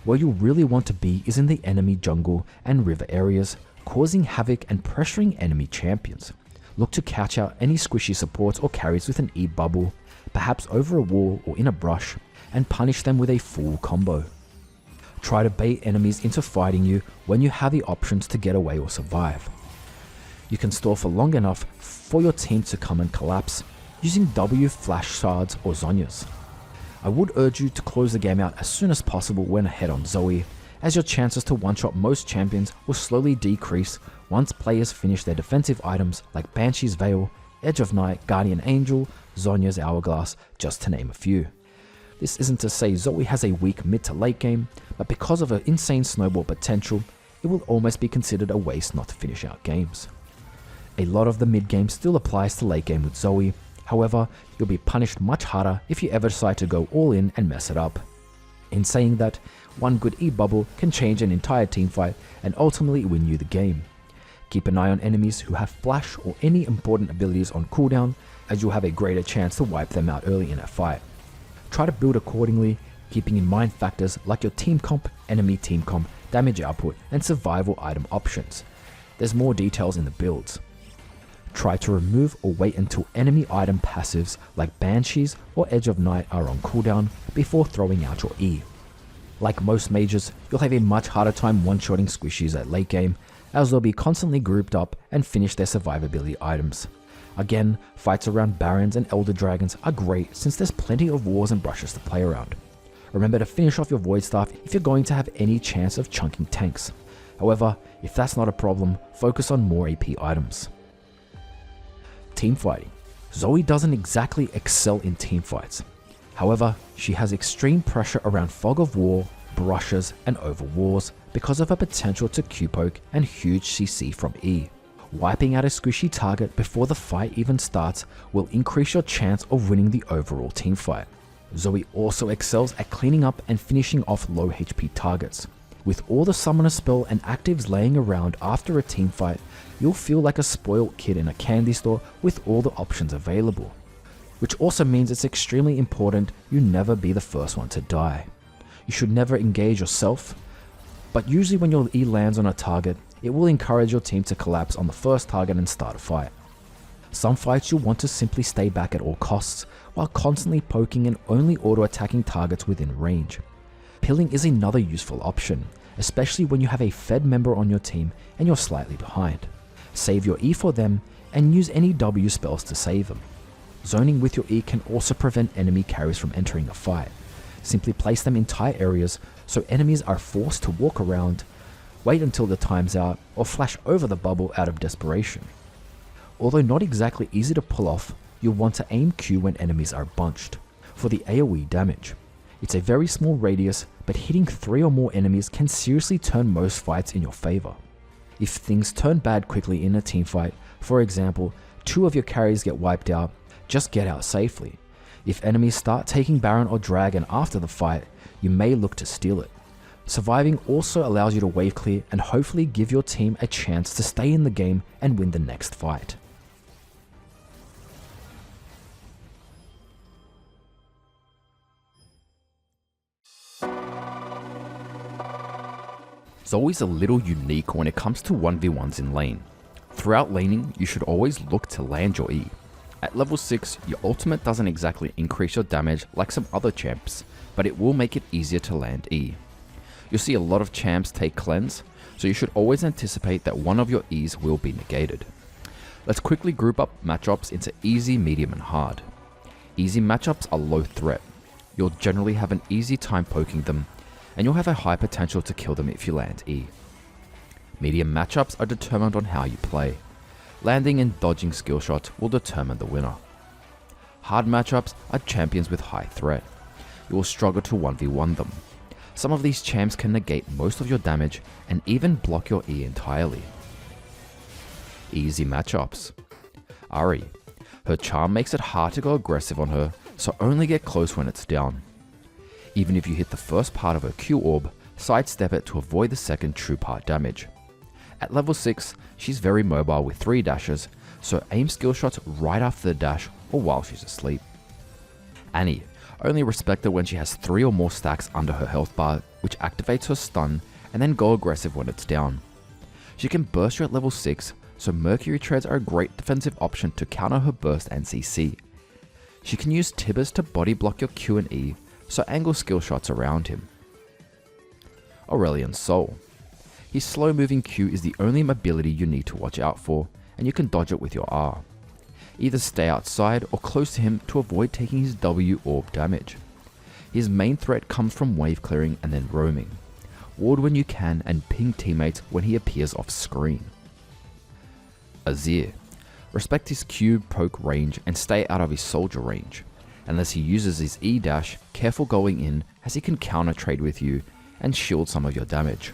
Where you really want to be is in the enemy jungle and river areas, causing havoc and pressuring enemy champions. Look to catch out any squishy supports or carries with an E bubble, perhaps over a wall or in a brush, and punish them with a full combo. Try to bait enemies into fighting you when you have the options to get away or survive. You can stall for long enough for your team to come and collapse, using W flash Shards or Zhonya's. I would urge you to close the game out as soon as possible when ahead on Zoe, as your chances to one-shot most champions will slowly decrease once players finish their defensive items like Banshee's Veil, Edge of Night, Guardian Angel, Zhonya's Hourglass, just to name a few. This isn't to say ZOE has a weak mid to late game, but because of her insane snowball potential, it will almost be considered a waste not to finish out games. A lot of the mid game still applies to late game with ZOE, however, you'll be punished much harder if you ever decide to go all in and mess it up. In saying that, one good E bubble can change an entire teamfight and ultimately win you the game. Keep an eye on enemies who have flash or any important abilities on cooldown, as you'll have a greater chance to wipe them out early in a fight. Try to build accordingly, keeping in mind factors like your team comp, enemy team comp, damage output, and survival item options. There's more details in the builds. Try to remove or wait until enemy item passives like Banshees or Edge of Night are on cooldown before throwing out your E. Like most mages, you'll have a much harder time one-shotting squishies at late game, as they'll be constantly grouped up and finish their survivability items. Again, fights around Barons and Elder Dragons are great since there's plenty of wars and brushes to play around. Remember to finish off your Void Staff if you're going to have any chance of chunking tanks. However, if that's not a problem, focus on more AP items. Teamfighting. ZOE doesn't exactly excel in teamfights. However, she has extreme pressure around Fog of War, brushes, and over wars because of her potential to Q-poke and huge CC from E. Wiping out a squishy target before the fight even starts will increase your chance of winning the overall teamfight. ZOE also excels at cleaning up and finishing off low HP targets. With all the summoner spell and actives laying around after a teamfight, you'll feel like a spoiled kid in a candy store with all the options available. Which also means it's extremely important you never be the first one to die. You should never engage yourself, but usually when your E lands on a target, it will encourage your team to collapse on the first target and start a fight. Some fights you'll want to simply stay back at all costs, while constantly poking and only auto-attacking targets within range. Pilling is another useful option, especially when you have a fed member on your team and you're slightly behind. Save your E for them and use any W spells to save them. Zoning with your E can also prevent enemy carries from entering a fight. Simply place them in tight areas so enemies are forced to walk around, wait until the time's out, or flash over the bubble out of desperation. Although not exactly easy to pull off, you'll want to aim Q when enemies are bunched, for the AoE damage. It's a very small radius, but hitting 3 or more enemies can seriously turn most fights in your favor. If things turn bad quickly in a teamfight, for example, 2 of your carries get wiped out, just get out safely. If enemies start taking Baron or Dragon after the fight, you may look to steal it. Surviving also allows you to wave clear and hopefully give your team a chance to stay in the game and win the next fight. ZOE's a little unique when it comes to 1v1s in lane. Throughout laning, you should always look to land your E. At level 6, your ultimate doesn't exactly increase your damage like some other champs, but it will make it easier to land E. You'll see a lot of champs take cleanse, so you should always anticipate that one of your E's will be negated. Let's quickly group up matchups into easy, medium and hard. Easy matchups are low threat. You'll generally have an easy time poking them, and you'll have a high potential to kill them if you land E. Medium matchups are determined on how you play. Landing and dodging skill shots will determine the winner. Hard matchups are champions with high threat. You will struggle to 1v1 them. Some of these champs can negate most of your damage and even block your E entirely. Easy matchups. Aery. Her charm makes it hard to go aggressive on her, so only get close when it's down. Even if you hit the first part of her Q orb, sidestep it to avoid the second true part damage. At level 6, she's very mobile with 3 dashes, so aim skill shots right after the dash or while she's asleep. Annie. Only respect her when she has 3 or more stacks under her health bar, which activates her stun, and then go aggressive when it's down. She can burst you at level 6, so Mercury Treads are a great defensive option to counter her burst and CC. She can use Tibbers to body block your Q and E, so angle skill shots around him. Aurelian's Soul. His slow moving Q is the only ability you need to watch out for, and you can dodge it with your R. Either stay outside or close to him to avoid taking his W orb damage. His main threat comes from wave clearing and then roaming. ward when you can, and ping teammates when he appears off screen. Aery. Respect his Q poke range and stay out of his soldier range. Unless he uses his E dash, careful going in as he can counter trade with you and shield some of your damage.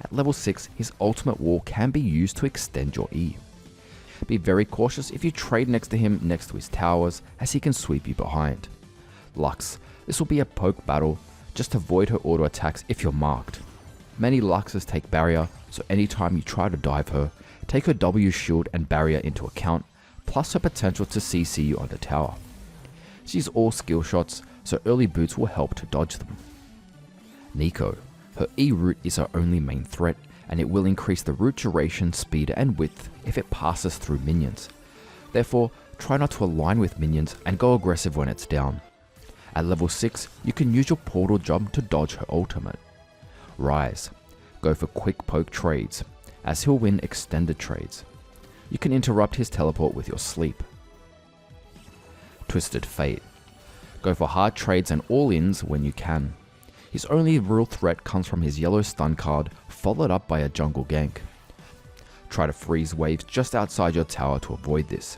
At level 6, his ultimate wall can be used to extend your E. Be very cautious if you trade next to him next to his towers, as he can sweep you behind. Lux. This will be a poke battle, just avoid her auto attacks if you're marked. Many Luxes take barrier, so anytime you try to dive her, take her W shield and barrier into account, plus her potential to CC you on the tower. She's all skill shots, so early boots will help to dodge them. Neeko. Her E route is her only main threat, and it will increase the route duration, speed and width if it passes through minions. Therefore, try not to align with minions and go aggressive when it's down. At level 6, you can use your portal jump to dodge her ultimate. Rise. Go for quick poke trades, as he'll win extended trades. You can interrupt his teleport with your sleep. Twisted Fate. Go for hard trades and all-ins when you can. His only real threat comes from his yellow stun card, followed up by a jungle gank. Try to freeze waves just outside your tower to avoid this.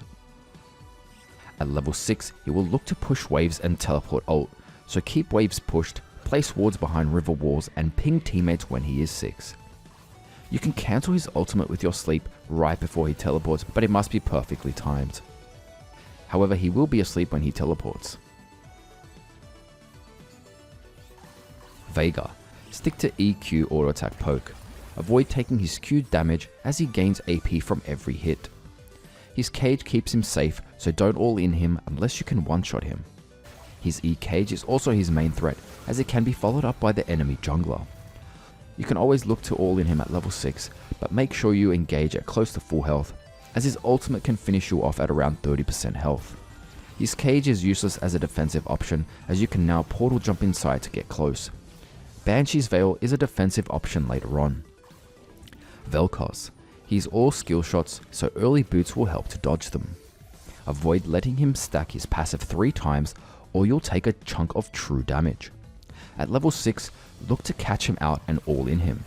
At level 6, he will look to push waves and teleport ult, so keep waves pushed, place wards behind river walls and ping teammates when he is 6. You can cancel his ultimate with your sleep right before he teleports, but it must be perfectly timed. However, he will be asleep when he teleports. Veigar. Stick to EQ auto attack poke. Avoid taking his Q damage as he gains AP from every hit. His cage keeps him safe, so don't all in him unless you can one-shot him. His E cage is also his main threat, as it can be followed up by the enemy jungler. You can always look to all in him at level 6, but make sure you engage at close to full health, as his ultimate can finish you off at around 30% health. His cage is useless as a defensive option, as you can now portal jump inside to get close. Banshee's Veil is a defensive option later on. Vel'Koz. He's all skill shots, so early boots will help to dodge them. Avoid letting him stack his passive 3 times, or you'll take a chunk of true damage. At level 6, look to catch him out and all in him.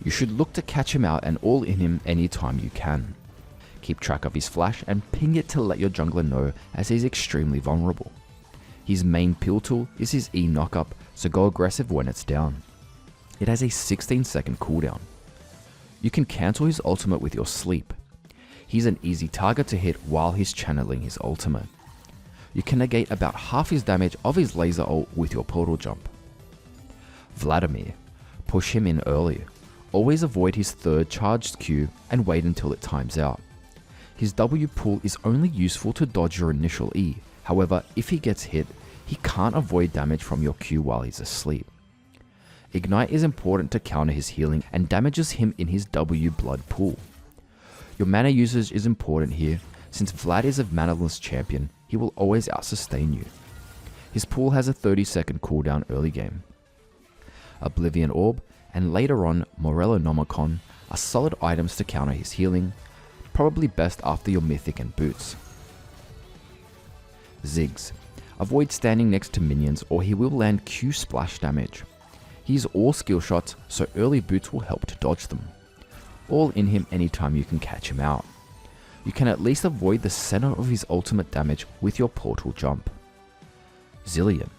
You should look to catch him out and all in him anytime you can. Keep track of his flash and ping it to let your jungler know, as he's extremely vulnerable. His main peel tool is his E knockup, so go aggressive when it's down. It has a 16-second cooldown. You can cancel his ultimate with your sleep. He's an easy target to hit while he's channeling his ultimate. You can negate about half his damage of his laser ult with your portal jump. Vladimir. Push him in early. Always avoid his 3rd charged Q and wait until it times out. His W pull is only useful to dodge your initial E. However, if he gets hit, he can't avoid damage from your Q while he's asleep. Ignite is important to counter his healing and damages him in his W blood pool. Your mana usage is important here, since Vlad is a manaless champion, he will always out-sustain you. His pool has a 30-second cooldown early game. Oblivion Orb and later on Morellonomicon are solid items to counter his healing, probably best after your Mythic and boots. Ziggs. Avoid standing next to minions or he will land Q splash damage. He's all skill shots, so early boots will help to dodge them. All in him anytime you can catch him out. You can at least avoid the center of his ultimate damage with your portal jump. Zilean.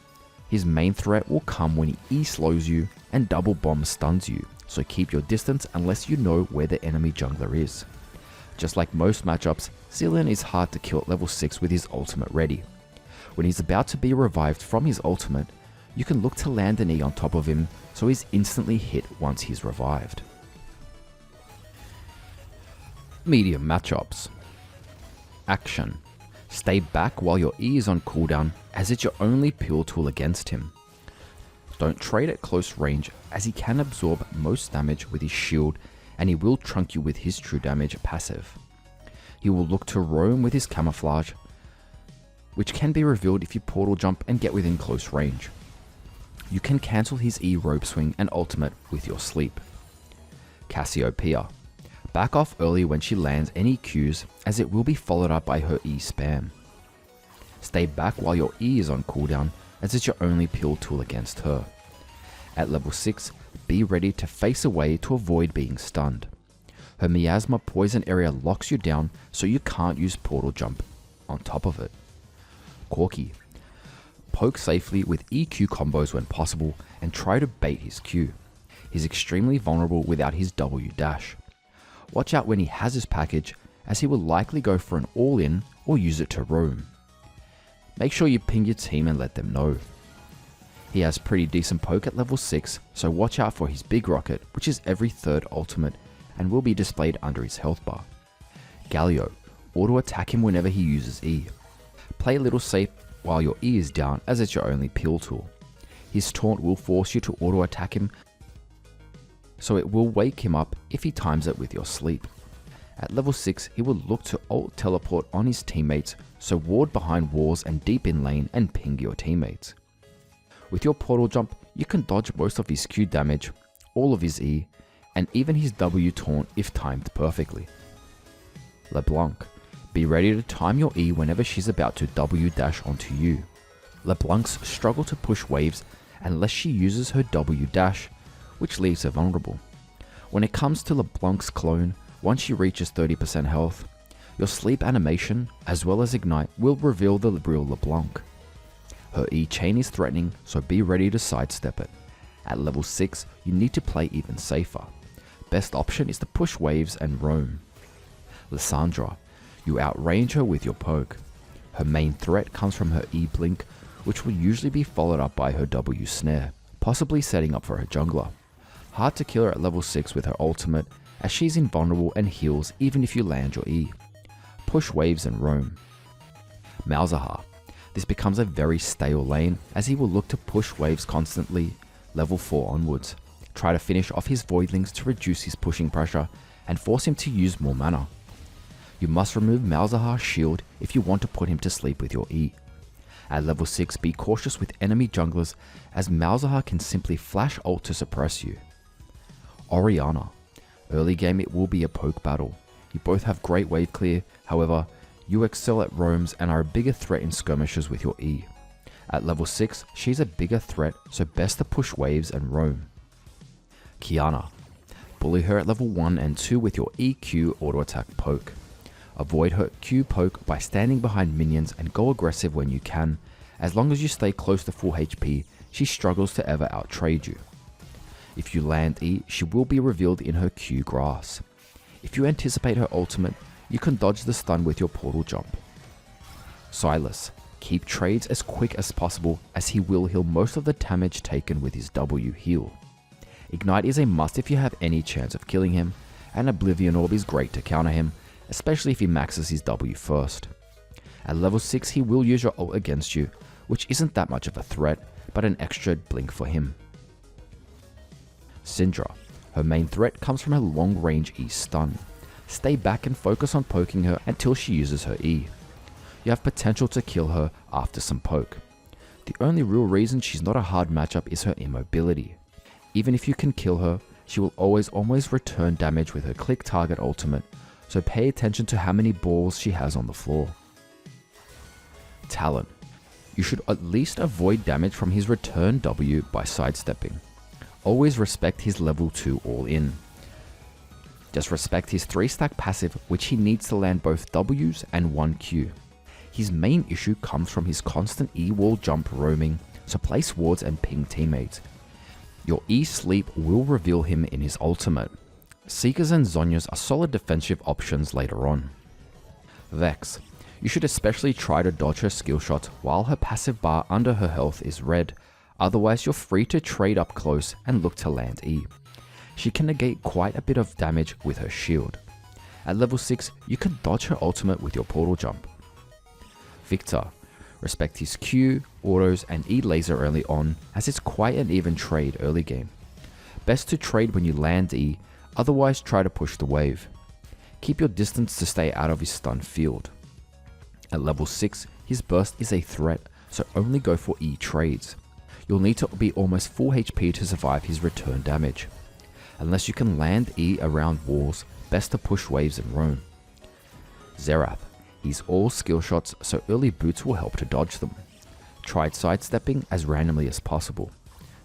His main threat will come when he E slows you and double bomb stuns you, so keep your distance unless you know where the enemy jungler is. Just like most matchups, Zilean is hard to kill at level 6 with his ultimate ready. When he's about to be revived from his ultimate, you can look to land an E on top of him, so he's instantly hit once he's revived. Medium matchups. Action. Stay back while your E is on cooldown, as it's your only peel tool against him. Don't trade at close range, as he can absorb most damage with his shield, and he will trunk you with his true damage passive. He will look to roam with his camouflage, which can be revealed if you portal jump and get within close range. You can cancel his E rope swing and ultimate with your sleep. Cassiopeia. Back off early when she lands any Qs, as it will be followed up by her E spam. Stay back while your E is on cooldown, as it's your only peel tool against her. At level 6, be ready to face away to avoid being stunned. Her Miasma poison area locks you down so you can't use portal jump on top of it. Corki. Poke safely with EQ combos when possible and try to bait his Q. He's extremely vulnerable without his W dash. Watch out when he has his package, as he will likely go for an all-in or use it to roam. Make sure you ping your team and let them know. He has pretty decent poke at level 6, so watch out for his big rocket, which is every third ultimate and will be displayed under his health bar. Galio. Auto attack him whenever he uses E. Play a little safe while your E is down, as it's your only peel tool. His taunt will force you to auto attack him, so it will wake him up if he times it with your sleep. At level 6, he will look to ult teleport on his teammates, so ward behind walls and deep in lane and ping your teammates. With your portal jump, you can dodge most of his Q damage, all of his E, and even his W taunt if timed perfectly. LeBlanc. Be ready to time your E whenever she's about to W dash onto you. LeBlancs struggle to push waves unless she uses her W dash, which leaves her vulnerable. When it comes to LeBlanc's clone, once she reaches 30% health, your sleep animation as well as ignite will reveal the real LeBlanc. Her E chain is threatening, so be ready to sidestep it. At level 6, you need to play even safer. Best option is to push waves and roam. Lissandra. You outrange her with your poke. Her main threat comes from her E blink, which will usually be followed up by her W snare, possibly setting up for her jungler. Hard to kill her at level 6 with her ultimate, as she's invulnerable and heals even if you land your E. Push waves and roam. Malzahar. This becomes a very stale lane, as he will look to push waves constantly, level 4 onwards. Try to finish off his voidlings to reduce his pushing pressure and force him to use more mana. You must remove Malzahar's shield if you want to put him to sleep with your E. At level 6, be cautious with enemy junglers, as Malzahar can simply flash ult to suppress you. Orianna. Early game it will be a poke battle. You both have great wave clear, however, you excel at roams and are a bigger threat in skirmishes with your E. At level 6, she's a bigger threat, so best to push waves and roam. Kiana. Bully her at level 1 and 2 with your EQ auto attack poke. Avoid her Q poke by standing behind minions and go aggressive when you can. As long as you stay close to full HP, she struggles to ever outtrade you. If you land E, she will be revealed in her Q grass. If you anticipate her ultimate, you can dodge the stun with your portal jump. Silas. Keep trades as quick as possible, as he will heal most of the damage taken with his W heal. Ignite is a must if you have any chance of killing him, and Oblivion Orb is great to counter him, especially if he maxes his W first. At level 6 he will use your ult against you, which isn't that much of a threat, but an extra blink for him. Syndra. Her main threat comes from her long range E stun. Stay back and focus on poking her until she uses her E. You have potential to kill her after some poke. The only real reason she's not a hard matchup is her immobility. Even if you can kill her, she will always return damage with her click target ultimate, so pay attention to how many balls she has on the floor. Talon. You should at least avoid damage from his return W by sidestepping. Always respect his level 2 all-in. Just respect his 3-stack passive, which he needs to land both Ws and 1 Q. His main issue comes from his constant E-wall jump roaming, so place wards and ping teammates. Your E-sleep will reveal him in his ultimate. Seekers and Zhonyas are solid defensive options later on. Vex. You should especially try to dodge her skill shots while her passive bar under her health is red, otherwise you're free to trade up close and look to land E. She can negate quite a bit of damage with her shield. At level 6, you can dodge her ultimate with your portal jump. Victor. Respect his Q, autos and E laser early on, as it's quite an even trade early game. Best to trade when you land E, otherwise try to push the wave. Keep your distance to stay out of his stun field. At level 6, his burst is a threat, so only go for E trades. You'll need to be almost full HP to survive his return damage. Unless you can land E around walls, best to push waves and roam. Xerath. He's all skill shots, so early boots will help to dodge them. Try sidestepping as randomly as possible.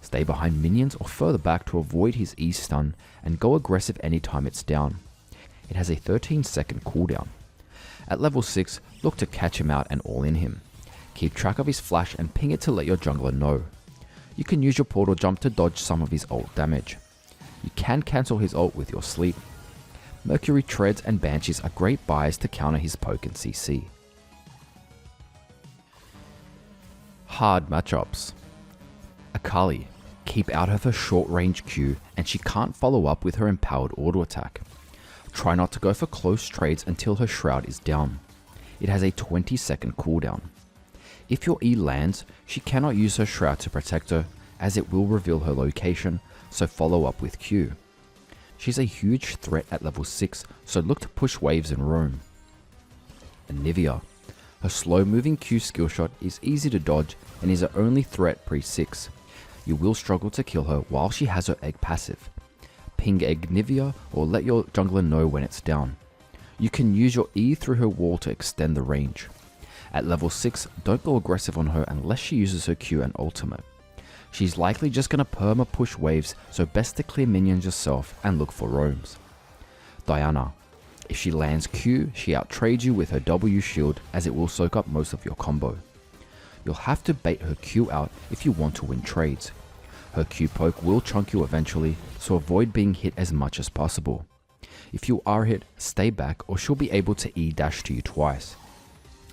Stay behind minions or further back to avoid his E stun and go aggressive anytime it's down. It has a 13-second cooldown. At level 6, look to catch him out and all in him. Keep track of his flash and ping it to let your jungler know. You can use your portal jump to dodge some of his ult damage. You can cancel his ult with your sleep. Mercury Treads and Banshees are great buys to counter his poke and CC. Hard matchups. Akali. Keep out of her short range Q and she can't follow up with her empowered auto attack. Try not to go for close trades until her shroud is down. It has a 20-second cooldown. If your E lands, she cannot use her shroud to protect her as it will reveal her location, so follow up with Q. She's a huge threat at level 6, so look to push waves and roam. Anivia. Her slow moving Q skill shot is easy to dodge and is her only threat pre-6. You will struggle to kill her while she has her egg passive. Ping egg Nivea or let your jungler know when it's down. You can use your E through her wall to extend the range. At level 6, don't go aggressive on her unless she uses her Q and ultimate. She's likely just gonna perma push waves, so best to clear minions yourself and look for roams. Diana. If she lands Q, she outtrades you with her W shield as it will soak up most of your combo. You'll have to bait her Q out if you want to win trades. Her Q poke will chunk you eventually, so avoid being hit as much as possible. If you are hit, stay back or she'll be able to E dash to you twice.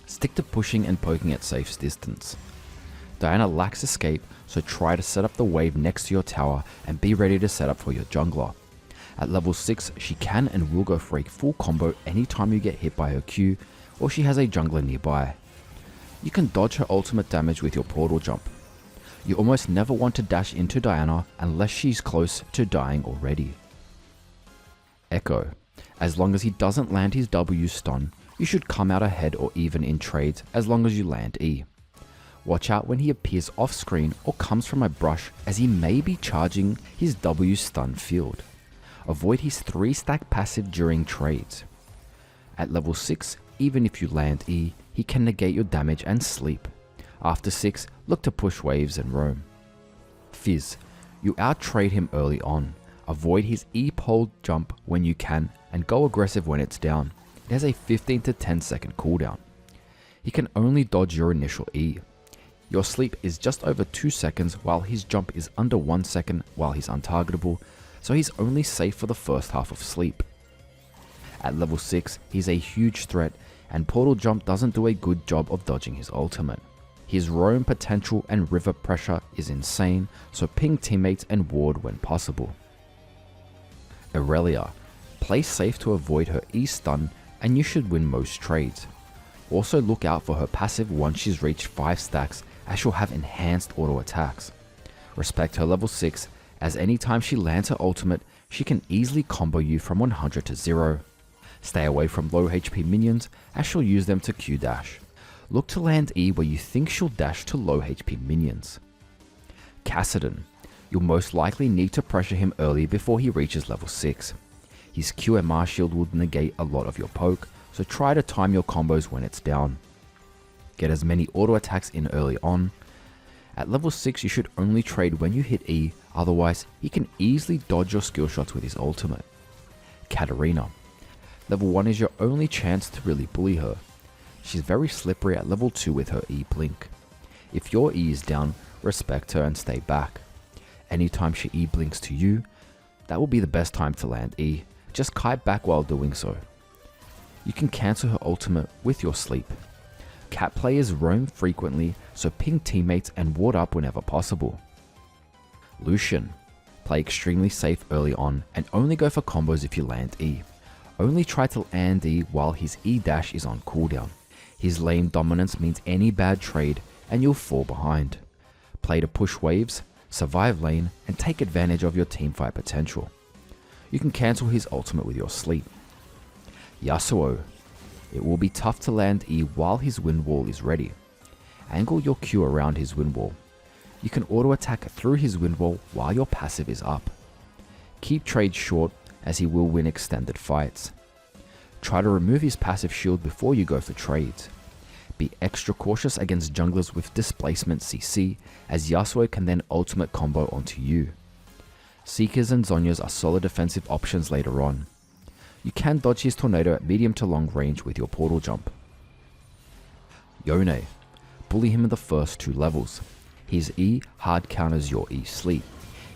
Stick to pushing and poking at safe distance. Diana lacks escape, so try to set up the wave next to your tower and be ready to set up for your jungler. At level 6, she can and will go for a full combo anytime you get hit by her Q or she has a jungler nearby. You can dodge her ultimate damage with your portal jump. You almost never want to dash into Diana unless she's close to dying already. Echo. As long as he doesn't land his W stun, you should come out ahead or even in trades as long as you land E. Watch out when he appears off screen or comes from a brush as he may be charging his W stun field. Avoid his 3-stack passive during trades. At level 6, even if you land E, he can negate your damage and sleep. After 6, look to push waves and roam. Fizz. You out-trade him early on. Avoid his E-pole jump when you can and go aggressive when it's down. It has a 15 to 10 second cooldown. He can only dodge your initial E. Your sleep is just over 2 seconds while his jump is under 1 second while he's untargetable, so he's only safe for the first half of sleep. At level 6, he's a huge threat and portal jump doesn't do a good job of dodging his ultimate. His roam potential and river pressure is insane, so ping teammates and ward when possible. Aurelia. Play safe to avoid her E stun and you should win most trades. Also look out for her passive once she's reached 5 stacks as she'll have enhanced auto attacks. Respect her level 6 as anytime she lands her ultimate, she can easily combo you from 100 to 0. Stay away from low HP minions as she'll use them to Q dash. Look to land E where you think she'll dash to low HP minions. Kassadin. You'll most likely need to pressure him early before he reaches level 6. His QMR shield will negate a lot of your poke, so try to time your combos when it's down. Get as many auto attacks in early on. At level 6 you should only trade when you hit E, otherwise he can easily dodge your skill shots with his ultimate. Katarina. Level 1 is your only chance to really bully her. She's very slippery at level 2 with her E blink. If your E is down, respect her and stay back. Anytime she E blinks to you, that will be the best time to land E. Just kite back while doing so. You can cancel her ultimate with your sleep. Cat players roam frequently, so ping teammates and ward up whenever possible. Lucian. Play extremely safe early on and only go for combos if you land E. Only try to land E while his E dash is on cooldown. His lane dominance means any bad trade and you'll fall behind. Play to push waves, survive lane and take advantage of your teamfight potential. You can cancel his ultimate with your sleep. Yasuo. It will be tough to land E while his wind wall is ready. Angle your Q around his wind wall. You can auto attack through his wind wall while your passive is up. Keep trades short as he will win extended fights. Try to remove his passive shield before you go for trades. Be extra cautious against junglers with displacement CC, as Yasuo can then ultimate combo onto you. Seekers and Zhonyas are solid defensive options later on. You can dodge his tornado at medium to long range with your portal jump. Yone. Bully him in the first 2 levels. His E hard counters your E sleep.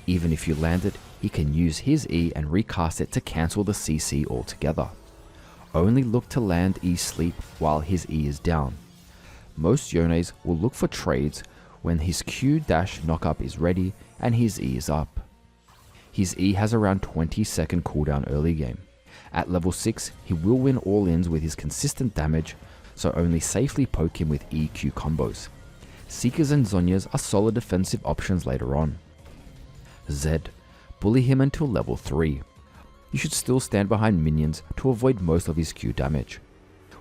Even if you land it, he can use his E and recast it to cancel the CC altogether. Only look to land E sleep while his E is down. Most Yones will look for trades when his Q dash knockup is ready and his E is up. His E has around 20-second cooldown early game. At level 6, he will win all-ins with his consistent damage, so only safely poke him with EQ combos. Seekers and Zhonyas are solid defensive options later on. Zed. Bully him until level 3. You should still stand behind minions to avoid most of his Q damage.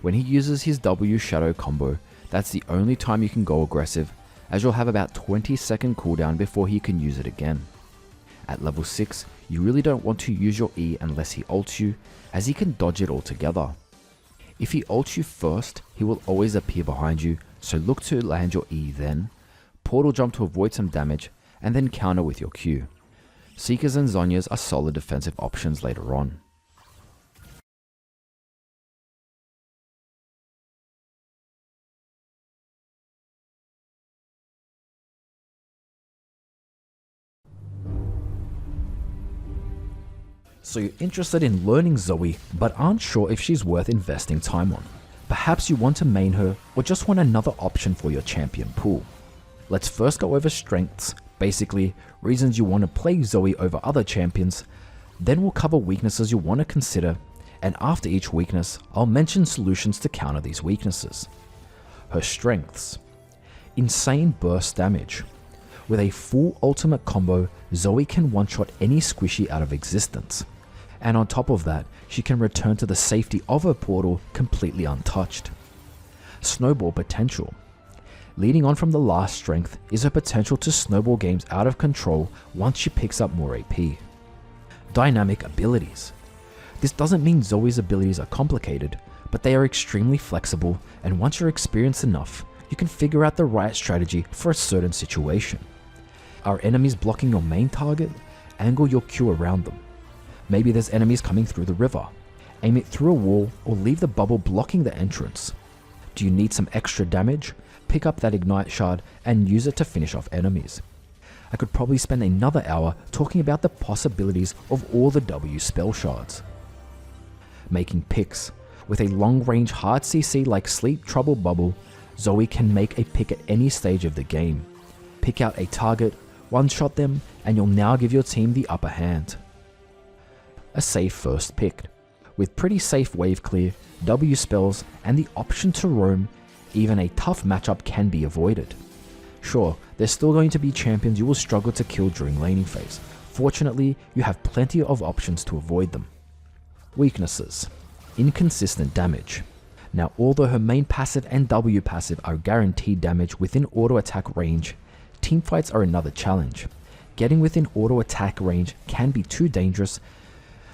When he uses his W shadow combo, that's the only time you can go aggressive, as you'll have about 20-second cooldown before he can use it again. At level 6, you really don't want to use your E unless he ults you, as he can dodge it altogether. If he ults you first, he will always appear behind you, so look to land your E then, portal jump to avoid some damage, and then counter with your Q. Seekers and Zhonyas are solid defensive options later on. So you're interested in learning ZOE, but aren't sure if she's worth investing time on. Perhaps you want to main her, or just want another option for your champion pool. Let's first go over strengths, basically reasons you want to play ZOE over other champions, then we'll cover weaknesses you want to consider, and after each weakness, I'll mention solutions to counter these weaknesses. Her strengths. Insane burst damage. With a full ultimate combo, ZOE can one-shot any squishy out of existence. And on top of that, she can return to the safety of her portal completely untouched. Snowball potential. Leading on from the last strength is her potential to snowball games out of control once she picks up more AP. Dynamic abilities. This doesn't mean ZOE's abilities are complicated, but they are extremely flexible, and once you're experienced enough, you can figure out the right strategy for a certain situation. Are enemies blocking your main target? Angle your Q around them. Maybe there's enemies coming through the river. Aim it through a wall or leave the bubble blocking the entrance. Do you need some extra damage? Pick up that Ignite Shard and use it to finish off enemies. I could probably spend another hour talking about the possibilities of all the W spell shards. Making picks. With a long range hard CC like Sleep Trouble Bubble, ZOE can make a pick at any stage of the game. Pick out a target, one-shot them, and you'll now give your team the upper hand. A safe first pick. With pretty safe wave clear, W spells, and the option to roam, even a tough matchup can be avoided. Sure, there's still going to be champions you will struggle to kill during laning phase. Fortunately, you have plenty of options to avoid them. Weaknesses. Inconsistent damage. Now, although her main passive and W passive are guaranteed damage within auto attack range, teamfights are another challenge. Getting within auto attack range can be too dangerous,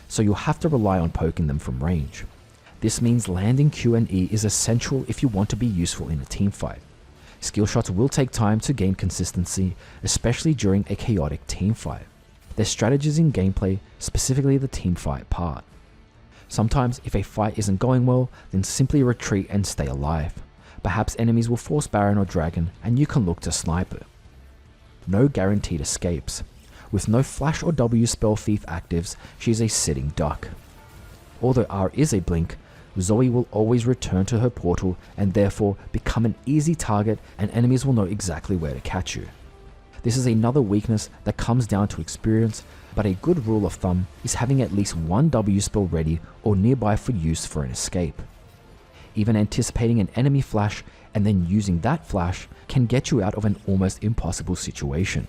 so you'll have to rely on poking them from range. This means landing Q and E is essential if you want to be useful in a teamfight. Skill shots will take time to gain consistency, especially during a chaotic teamfight. There's strategies in gameplay, specifically the teamfight part. Sometimes if a fight isn't going well, then simply retreat and stay alive. Perhaps enemies will force Baron or Dragon and you can look to snipe it. No guaranteed escapes. With no flash or W spell thief actives, she is a sitting duck. Although R is a blink, ZOE will always return to her portal and therefore become an easy target, and enemies will know exactly where to catch you. This is another weakness that comes down to experience, but a good rule of thumb is having at least one W spell ready or nearby for use for an escape. Even anticipating an enemy flash and then using that flash can get you out of an almost impossible situation.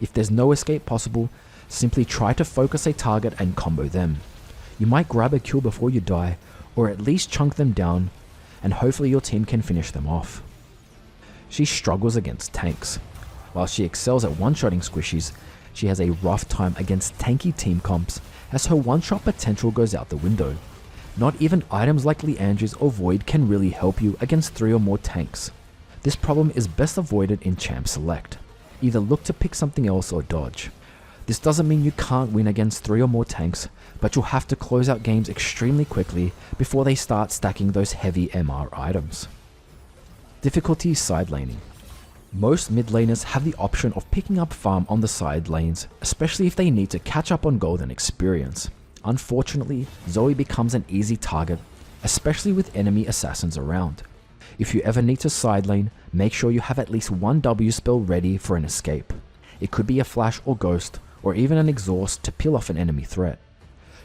If there's no escape possible, simply try to focus a target and combo them. You might grab a kill before you die, or at least chunk them down, and hopefully your team can finish them off. She struggles against tanks. While she excels at one-shotting squishies, she has a rough time against tanky team comps as her one-shot potential goes out the window. Not even items like Leandry's or Void can really help you against 3 or more tanks. This problem is best avoided in Champ Select. Either look to pick something else or dodge. This doesn't mean you can't win against 3 or more tanks, but you'll have to close out games extremely quickly before they start stacking those heavy MR items. Difficulty side laning. Most mid laners have the option of picking up farm on the side lanes, especially if they need to catch up on gold and experience. Unfortunately, ZOE becomes an easy target, especially with enemy assassins around. If you ever need to side lane, make sure you have at least one W spell ready for an escape. It could be a flash or ghost, or even an exhaust to peel off an enemy threat.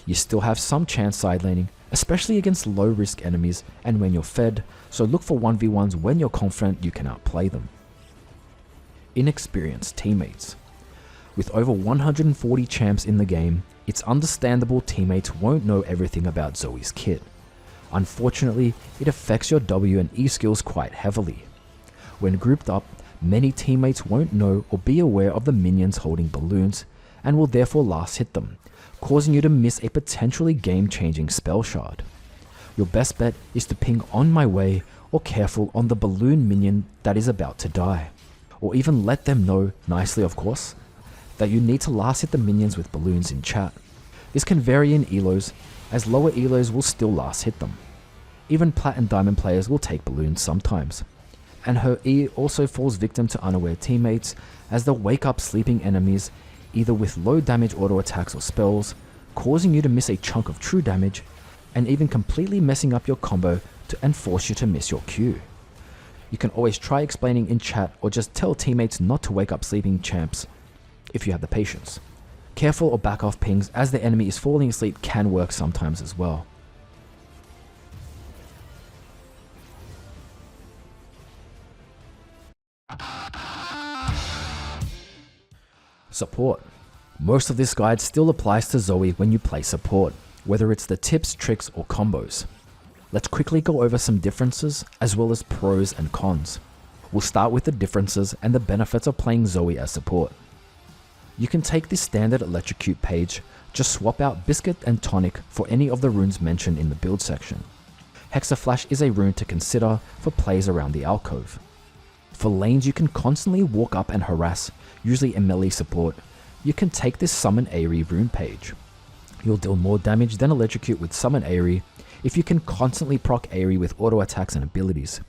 You still have some chance side laning, especially against low risk enemies and when you're fed, so look for 1v1s when you're confident you can outplay them. Inexperienced teammates. With over 140 champs in the game, it's understandable teammates won't know everything about ZOE's kit. Unfortunately, it affects your W and E skills quite heavily. When grouped up, many teammates won't know or be aware of the minions holding balloons, and will therefore last hit them, causing you to miss a potentially game-changing spell shard. Your best bet is to ping "on my way" or "careful" on the balloon minion that is about to die. Or even let them know, nicely of course, that you need to last hit the minions with balloons in chat. This can vary in elos, as lower elos will still last hit them. Even plat and diamond players will take balloons sometimes. And her E also falls victim to unaware teammates, as they'll wake up sleeping enemies either with low damage auto attacks or spells, causing you to miss a chunk of true damage, and even completely messing up your combo and force you to miss your Q. You can always try explaining in chat or just tell teammates not to wake up sleeping champs if you have the patience. Careful or back off pings as the enemy is falling asleep can work sometimes as well. Support. Most of this guide still applies to ZOE when you play support, whether it's the tips, tricks, or combos. Let's quickly go over some differences as well as pros and cons. We'll start with the differences and the benefits of playing ZOE as support. You can take this standard Electrocute page, just swap out Biscuit and Tonic for any of the runes mentioned in the build section. Hexaflash is a rune to consider for plays around the alcove. For lanes you can constantly walk up and harass, usually a melee support, you can take this Summon Aery rune page. You'll deal more damage than Electrocute with Summon Aery if you can constantly proc Aery with auto attacks and abilities.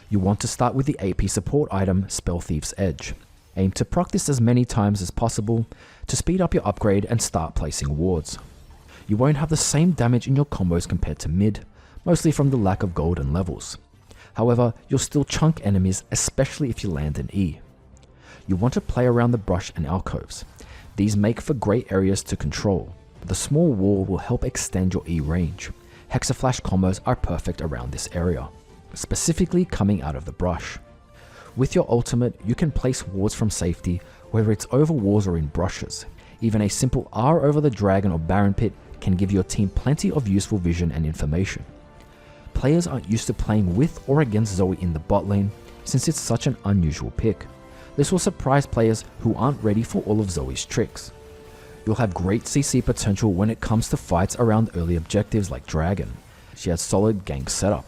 You want to start with the AP support item Spell Thief's Edge. Aim to proc this as many times as possible to speed up your upgrade and start placing wards. You won't have the same damage in your combos compared to mid, mostly from the lack of gold and levels. However, you'll still chunk enemies, especially if you land an E. You want to play around the brush and alcoves. These make for great areas to control, but the small wall will help extend your E range. Hexaflash combos are perfect around this area, specifically coming out of the brush. With your ultimate, you can place wards from safety, whether it's over walls or in brushes. Even a simple R over the dragon or Baron pit can give your team plenty of useful vision and information. Players aren't used to playing with or against ZOE in the bot lane, since it's such an unusual pick. This will surprise players who aren't ready for all of ZOE's tricks. You'll have great CC potential when it comes to fights around early objectives like Dragon. She has solid gank setup.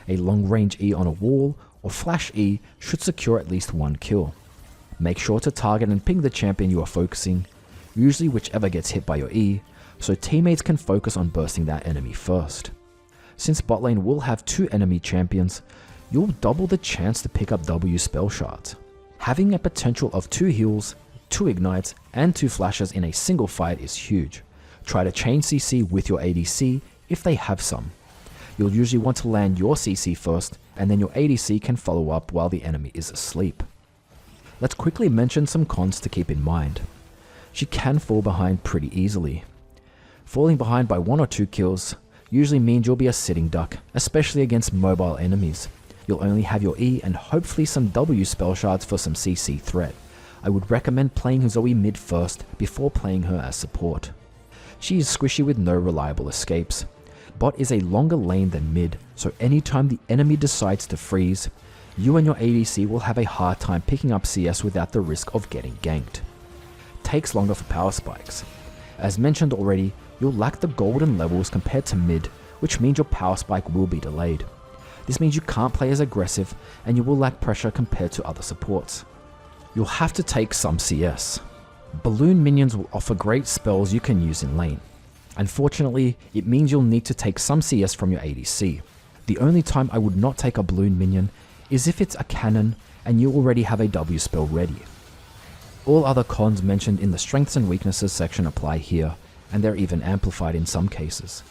A long range E on a wall or flash E should secure at least one kill. Make sure to target and ping the champion you are focusing, usually whichever gets hit by your E, so teammates can focus on bursting that enemy first. Since bot lane will have 2 enemy champions, you'll double the chance to pick up W spell shards. Having a potential of 2 heals, 2 ignites, and 2 flashes in a single fight is huge. Try to chain CC with your ADC if they have some. You'll usually want to land your CC first, and then your ADC can follow up while the enemy is asleep. Let's quickly mention some cons to keep in mind. She can fall behind pretty easily. Falling behind by 1 or 2 kills usually means you'll be a sitting duck, especially against mobile enemies. You'll only have your E and hopefully some W spell shards for some CC threat. I would recommend playing ZOE mid first before playing her as support. She is squishy with no reliable escapes. Bot is a longer lane than mid, so anytime the enemy decides to freeze, you and your ADC will have a hard time picking up CS without the risk of getting ganked. Takes longer for power spikes. As mentioned already, you'll lack the golden levels compared to mid, which means your power spike will be delayed. This means you can't play as aggressive and you will lack pressure compared to other supports. You'll have to take some CS. Balloon minions will offer great spells you can use in lane. Unfortunately, it means you'll need to take some CS from your ADC. The only time I would not take a balloon minion is if it's a cannon and you already have a W spell ready. All other cons mentioned in the strengths and weaknesses section apply here, and they're even amplified in some cases.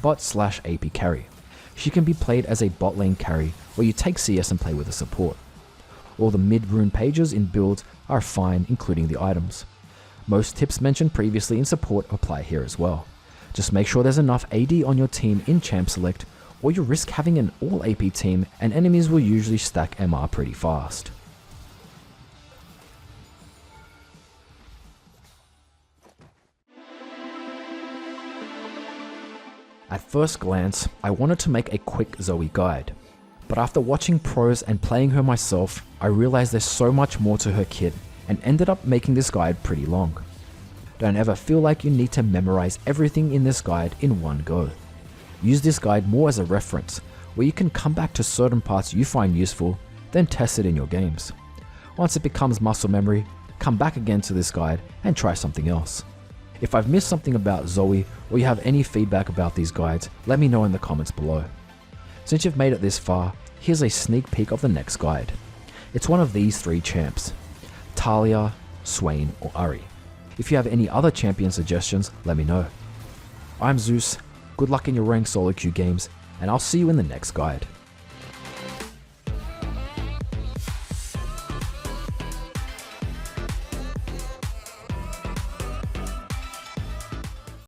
Bot/AP carry. She can be played as a bot lane carry where you take CS and play with a support. All the mid-rune pages in builds are fine, including the items. Most tips mentioned previously in support apply here as well. Just make sure there's enough AD on your team in champ select, or you risk having an all AP team and enemies will usually stack MR pretty fast. At first glance, I wanted to make a quick ZOE guide, but after watching pros and playing her myself, I realized there's so much more to her kit and ended up making this guide pretty long. Don't ever feel like you need to memorize everything in this guide in one go. Use this guide more as a reference, where you can come back to certain parts you find useful, then test it in your games. Once it becomes muscle memory, come back again to this guide and try something else. If I've missed something about ZOE or you have any feedback about these guides, let me know in the comments below. Since you've made it this far, here's a sneak peek of the next guide. It's one of these 3 champs: Talia, Swain or Aery. If you have any other champion suggestions, let me know. I'm Zeus, good luck in your ranked solo queue games, and I'll see you in the next guide.